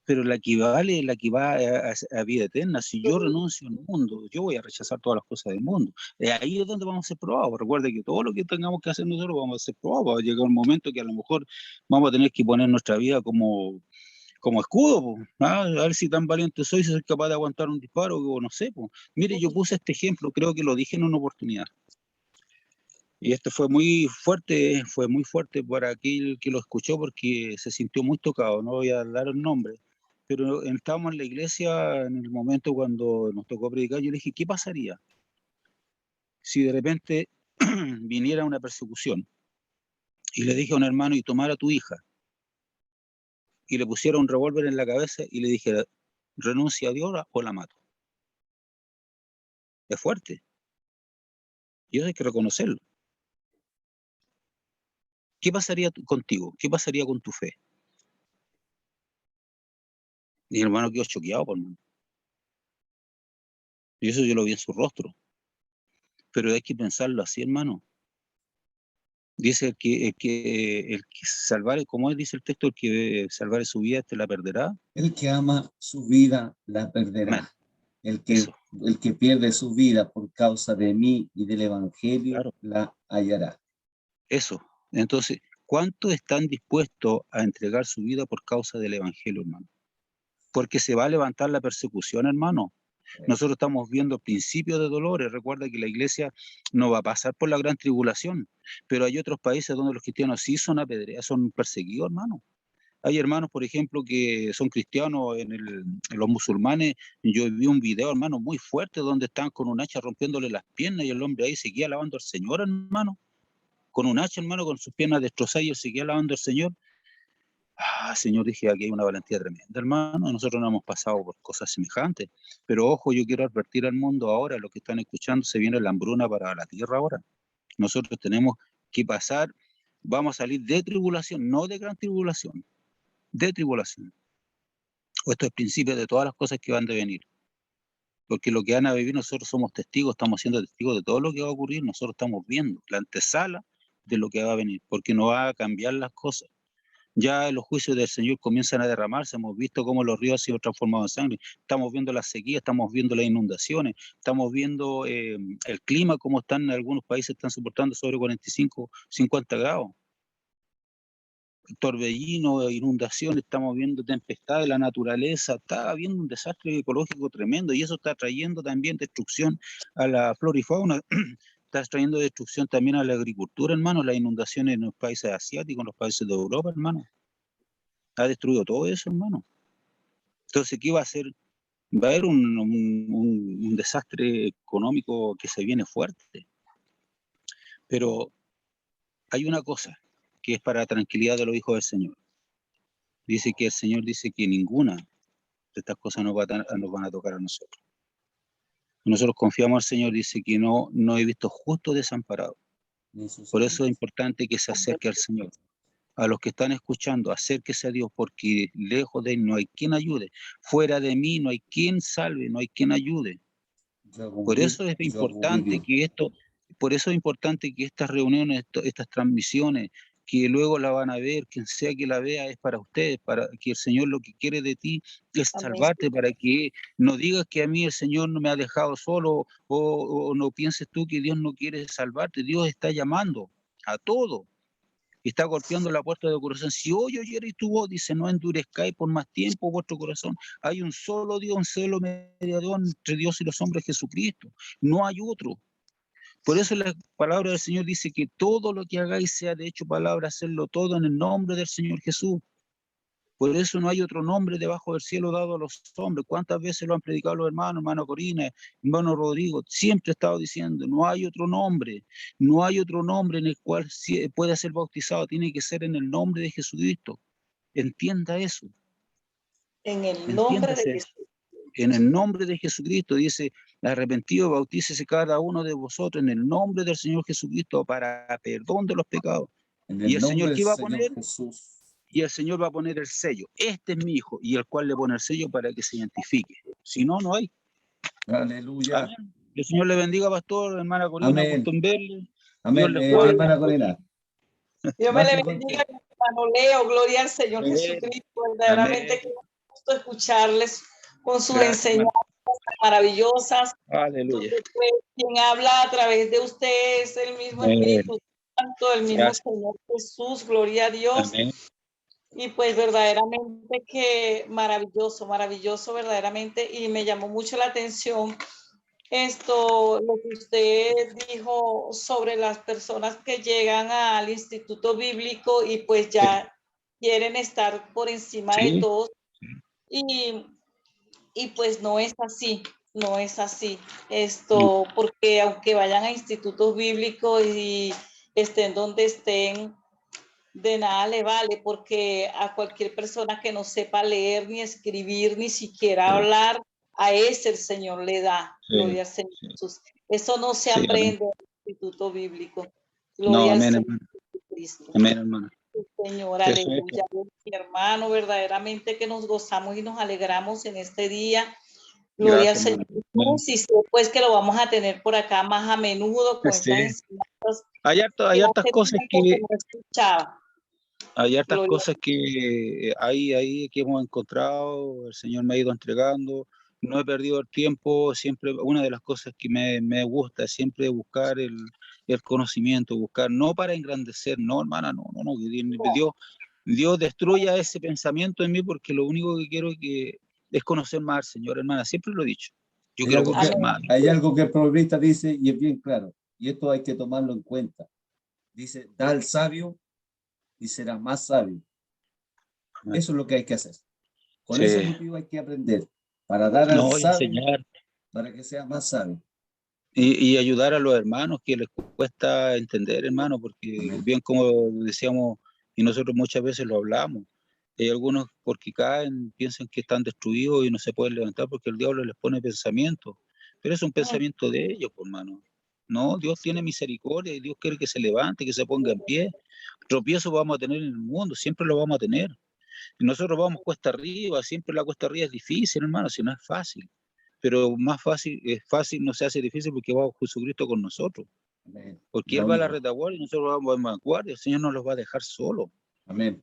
Pero la que vale, la que va a vida eterna. Si yo renuncio al mundo, yo voy a rechazar todas las cosas del mundo. Ahí es donde vamos a ser probados. Recuerde que todo lo que tengamos que hacer nosotros vamos a ser probados. Va a llegar un momento que a lo mejor vamos a tener que poner nuestra vida como escudo, po, ¿ah? A ver si tan valiente soy, si soy capaz de aguantar un disparo, o no sé. Po. Mire, yo puse este ejemplo, creo que lo dije en una oportunidad. Y esto fue muy fuerte para aquel que lo escuchó porque se sintió muy tocado, no voy a dar el nombre. Pero estábamos en la iglesia en el momento cuando nos tocó predicar, yo le dije, ¿qué pasaría si de repente viniera una persecución? Y le dije a un hermano, y tomara a tu hija, y le pusiera un revólver en la cabeza y le dijera, renuncia a Dios o la mato. Es fuerte, y eso hay que reconocerlo. ¿Qué pasaría contigo? ¿Qué pasaría con tu fe? Y el hermano quedó choqueado por mí. Y eso yo lo vi en su rostro. Pero hay que pensarlo así, hermano. Dice el que salvare, como dice el texto, el que salvare su vida, la perderá. El que ama su vida la perderá. Amén. El Eso, que pierde su vida por causa de mí y del evangelio claro, la hallará. eso. Entonces, ¿cuántos están dispuestos a entregar su vida por causa del evangelio, hermano? Porque se va a levantar la persecución, hermano. Nosotros estamos viendo principios de dolores. Recuerda que la iglesia no va a pasar por la gran tribulación, pero hay otros países donde los cristianos sí son apedreados, son perseguidos, hermano. Hay hermanos, por ejemplo, que son cristianos en los musulmanes. Yo vi un video, hermano, muy fuerte donde están con un hacha rompiéndole las piernas y el hombre ahí seguía alabando al Señor, hermano. Con un hacha, hermano, con sus piernas destrozadas y él seguía alabando al Señor. Ah, Señor, dije, aquí hay una valentía tremenda, hermano. Nosotros no hemos pasado por cosas semejantes. Pero ojo, yo quiero advertir al mundo ahora, los que están escuchando, se viene la hambruna para la tierra ahora. Nosotros tenemos que pasar, vamos a salir de tribulación, no de gran tribulación, de tribulación. O esto es principio de todas las cosas que van a venir. Porque lo que van a vivir nosotros somos testigos, estamos siendo testigos de todo lo que va a ocurrir, nosotros estamos viendo la antesala de lo que va a venir, porque no va a cambiar las cosas. Ya los juicios del Señor comienzan a derramarse, hemos visto cómo los ríos han sido transformados en sangre, estamos viendo la sequía, estamos viendo las inundaciones, estamos viendo el clima, cómo están en algunos países, están soportando sobre 45, 50 grados. Torbellino, inundaciones, estamos viendo tempestades, la naturaleza, está habiendo un desastre ecológico tremendo y eso está trayendo también destrucción a la flora y fauna, está trayendo destrucción también a la agricultura, hermano, las inundaciones en los países asiáticos, en los países de Europa, hermano. Ha destruido todo eso, hermano. Entonces, ¿qué va a hacer? Va a haber un desastre económico que se viene fuerte. Pero hay una cosa que es para tranquilidad de los hijos del Señor. Dice que el Señor dice que ninguna de estas cosas nos van a tocar a nosotros. Nosotros confiamos al Señor, dice que no he visto justo desamparado. Por eso es importante que se acerque al Señor. A los que están escuchando, acérquese a Dios, porque lejos de Él no hay quien ayude. Fuera de mí no hay quien salve, no hay quien ayude. Por eso es importante que estas reuniones, estas transmisiones, que luego la van a ver, quien sea que la vea, es para ustedes, para que el Señor lo que quiere de ti es salvarte, para que no digas que a mí el Señor no me ha dejado solo, o no pienses tú que Dios no quiere salvarte. Dios está llamando a todo. Está golpeando la puerta de tu corazón. Si hoy oyeres tu voz, dice, no endurezcáis por más tiempo vuestro corazón. Hay un solo Dios, un solo mediador entre Dios y los hombres, Jesucristo. No hay otro. Por eso la palabra del Señor dice que todo lo que hagáis sea de hecho palabra, hacerlo todo en el nombre del Señor Jesús. Por eso no hay otro nombre debajo del cielo dado a los hombres. ¿Cuántas veces lo han predicado los hermanos, hermano Corina, hermano Rodrigo? Siempre he estado diciendo, no hay otro nombre en el cual pueda ser bautizado, tiene que ser en el nombre de Jesucristo. Entienda eso. En el nombre de Jesús. En el nombre de Jesucristo, dice, arrepentido, bautícese cada uno de vosotros en el nombre del Señor Jesucristo para perdón de los pecados. Y el Señor, ¿qué va a poner? Jesús. Y el Señor va a poner el sello. Este es mi hijo, y el cual le pone el sello para que se identifique. Si no, no hay. Aleluya. Amén. El Señor le bendiga, pastor, hermana Corina, gusto en verle. Amén. Hermana Corina. Dios me le bendiga, hermano Leo. Gloria al Señor Jesucristo. Verdaderamente que gusto escucharles con sus enseñanzas maravillosas. Aleluya. Quien habla a través de usted es el mismo Espíritu Santo, el mismo Señor Jesús. Gloria a Dios. Amén. Y pues verdaderamente que maravilloso verdaderamente, y me llamó mucho la atención lo que usted dijo sobre las personas que llegan al Instituto Bíblico y pues ya quieren estar por encima de todos, y pues no es así, porque aunque vayan a institutos bíblicos y estén donde estén, de nada le vale, porque a cualquier persona que no sepa leer ni escribir, ni siquiera hablar, a ese el Señor le da. Gloria al Señor Jesús. Eso no se aprende en el Instituto Bíblico. Gloria al Señor Jesucristo. Amén, hermano. Señor, aleluya. Mi hermano, verdaderamente que nos gozamos y nos alegramos en este día. Gloria al Señor Jesús. Y sé pues que lo vamos a tener por acá más a menudo con estas enseñanzas. Hay hartas cosas que... Hay hartas Gloria. cosas que hay que hemos encontrado, el Señor me ha ido entregando, no he perdido el tiempo, siempre una de las cosas que me gusta es siempre buscar el conocimiento, buscar, no para engrandecer, no hermana, no, Dios destruya ese pensamiento en mí, porque lo único que quiero es conocer más al Señor, hermana, siempre lo he dicho. Yo quiero conocer más. Hay algo que el proverbista dice y es bien claro, y esto hay que tomarlo en cuenta. Dice, da al sabio y será más sabio. Eso es lo que hay que hacer. Con ese motivo hay que aprender para dar al sabio, enseñar, para que sea más sabio. Y ayudar a los hermanos que les cuesta entender, hermano, porque bien como decíamos, y nosotros muchas veces lo hablamos, hay algunos porque caen, piensan que están destruidos y no se pueden levantar porque el diablo les pone pensamientos, pero es un pensamiento de ellos, hermano. No, Dios tiene misericordia y Dios quiere que se levante, que se ponga en pie. Tropiezos vamos a tener en el mundo, siempre lo vamos a tener. Y nosotros vamos cuesta arriba, siempre la cuesta arriba es difícil, hermano, si no es fácil. Pero más fácil, no se hace difícil porque va Jesucristo con nosotros. Amén. Porque Él va a la retaguardia y nosotros vamos a vanguardia. El Señor no los va a dejar solos. Amén.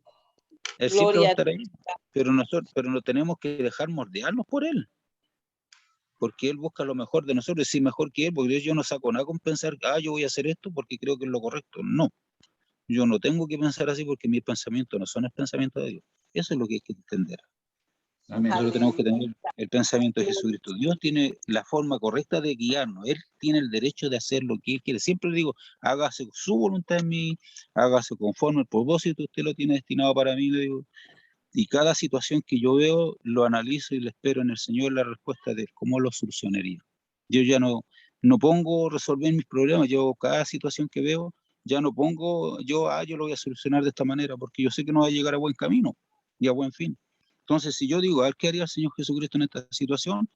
Él siempre va a estar ahí. Pero no tenemos que dejar moldearnos por Él. Porque Él busca lo mejor de nosotros, y sí, mejor que Él, porque yo no saco nada con pensar, yo voy a hacer esto porque creo que es lo correcto. No, yo no tengo que pensar así porque mis pensamientos no son el pensamiento de Dios. Eso es lo que hay que entender. Amén. Nosotros tenemos que tener el pensamiento de Jesucristo. Dios tiene la forma correcta de guiarnos. Él tiene el derecho de hacer lo que Él quiere. Siempre digo, hágase su voluntad en mí, hágase conforme al propósito, usted lo tiene destinado para mí, le digo. Y cada situación que yo veo, lo analizo y le espero en el Señor la respuesta de cómo lo solucionaría. Yo ya no pongo resolver mis problemas. Yo cada situación que veo, ya no pongo, yo lo voy a solucionar de esta manera, porque yo sé que no va a llegar a buen camino y a buen fin. Entonces, si yo digo, a ver qué haría el Señor Jesucristo en esta situación,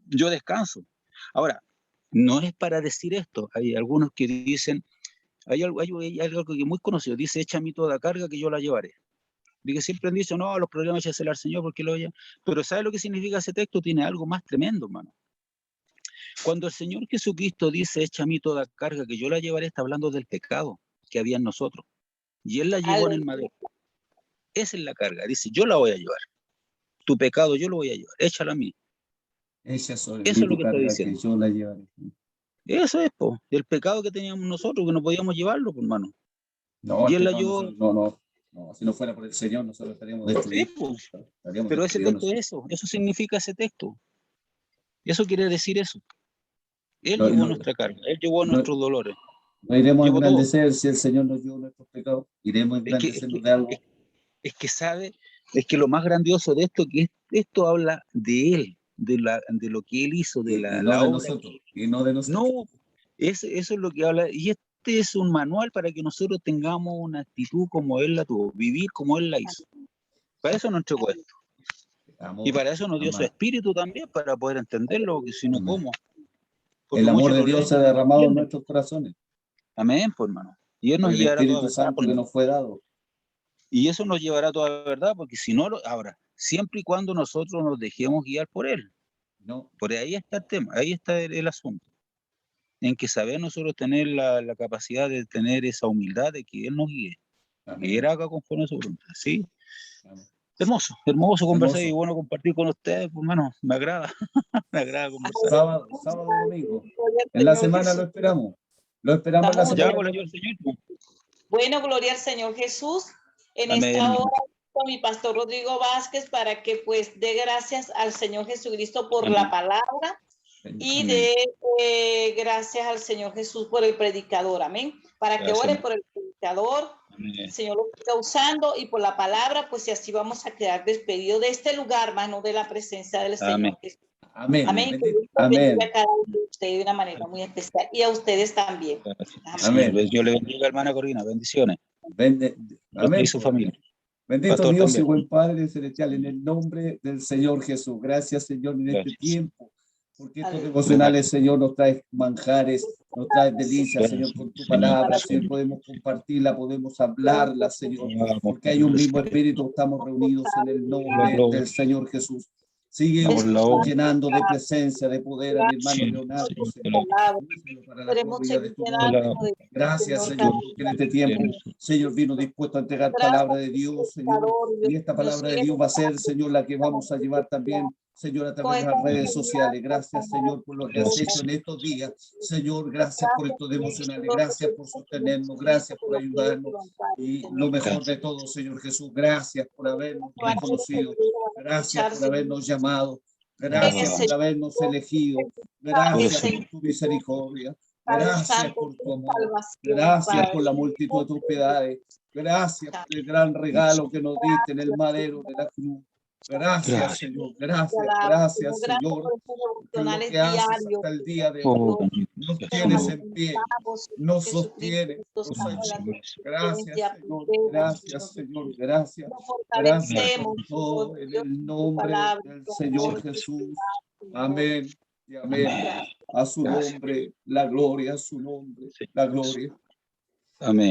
yo descanso. Ahora, no es para decir esto. Hay algunos que dicen, hay algo que es muy conocido, dice, echa a mí toda carga que yo la llevaré. Y que siempre han dicho, no, los problemas échasela al Señor porque lo oye. Pero ¿sabe lo que significa ese texto? Tiene algo más tremendo, hermano. Cuando el Señor Jesucristo dice, echa a mí toda carga que yo la llevaré, está hablando del pecado que había en nosotros. Y Él la llevó en el madero. Esa es la carga. Dice, yo la voy a llevar. Tu pecado yo lo voy a llevar. Échala a mí. Eso es lo que está diciendo. Que yo la llevaré. Eso es, po. El pecado que teníamos nosotros, que no podíamos llevarlo, pues, hermano. No, y Él la llevó. No, si no fuera por el Señor, nosotros estaríamos destruidos. Sí, pero ese texto es eso significa ese texto. Eso quiere decir eso. Él llevó nuestra carga, Él llevó nuestros dolores. No iremos a engrandecer si el Señor nos llevó nuestros pecados. Iremos a engrandecernos de algo. Es que lo más grandioso de esto, que esto habla de Él, de lo que Él hizo, de la obra. Y no de nosotros. No, eso es lo que habla. Y este es un manual para que nosotros tengamos una actitud como Él la tuvo, vivir como Él la hizo. Para eso nos entregó esto. Y para eso nos dio su espíritu también, para poder entenderlo, porque si no, ¿cómo? Porque el amor de Dios se ha derramado en nuestros corazones. Amén, pues, hermano. Y Él nos el llevará Espíritu toda Santo que nos fue dado. Y eso nos llevará a toda la verdad, porque si no, ahora, siempre y cuando nosotros nos dejemos guiar por Él. No. Por ahí está el tema, ahí está el asunto. En que saber nosotros tener la capacidad de tener esa humildad de que Él nos guíe. Amén. Que Él haga conforme a su voluntad, ¿sí? Amén. Hermoso conversar y bueno compartir con ustedes, pues, hermano, me agrada. Me agrada conversar. Sábado, domingo. En la semana lo esperamos. Lo esperamos en la semana. Bueno, gloria al Señor Jesús. En esta hora, con mi pastor Rodrigo Vázquez, para que pues dé gracias al Señor Jesucristo por la palabra y dé gracias al Señor Jesús por el predicador. Amén. Para que ore por el predicador. El Señor lo está usando y por la palabra, pues y así vamos a quedar despedidos de este lugar, mano, de la presencia del Señor Jesús. Amén. Amén. Amén. A cada uno de ustedes de una manera muy especial y a ustedes también. Amén. Yo le bendiga, hermana Corina. Bendiciones. Amén. Y su familia. Bendito Pastor Dios también. Y buen Padre celestial, en el nombre del Señor Jesús. Gracias, Señor, en este tiempo. Porque estos devocionales, Señor, nos trae manjares, nos trae delicias, Señor, con tu palabra, Señor, podemos compartirla, podemos hablarla, Señor, porque hay un mismo espíritu, estamos reunidos en el nombre del Señor Jesús. Sigue llenando de presencia, de poder a mi hermano Leonardo, Señor, para la gloria de tu nombre. Gracias, Señor, porque en este tiempo, Señor, vino dispuesto a entregar palabra de Dios, Señor, y esta palabra de Dios va a ser, Señor, la que vamos a llevar también, Señor, a través de las redes sociales. Gracias, Señor, por lo que has hecho en estos días. Señor, gracias por estos devocionales. Gracias por sostenernos. Gracias por ayudarnos. Y lo mejor de todo, Señor Jesús, gracias por habernos reconocido. Gracias por habernos llamado. Gracias por habernos elegido. Gracias por tu misericordia. Gracias por tu amor. Gracias por la multitud de tus piedades. Gracias por el gran regalo que nos diste en el madero de la cruz. Gracias, Señor. Gracias, Señor. Por lo que haces hasta el día de hoy. Nos tienes en pie. Nos sostienes. Gracias, Señor. Gracias, Señor. Gracias. Gracias por todo. En el nombre del Señor Jesús. Amén. Y amén. A su nombre, la gloria, a su nombre, la gloria. Amén.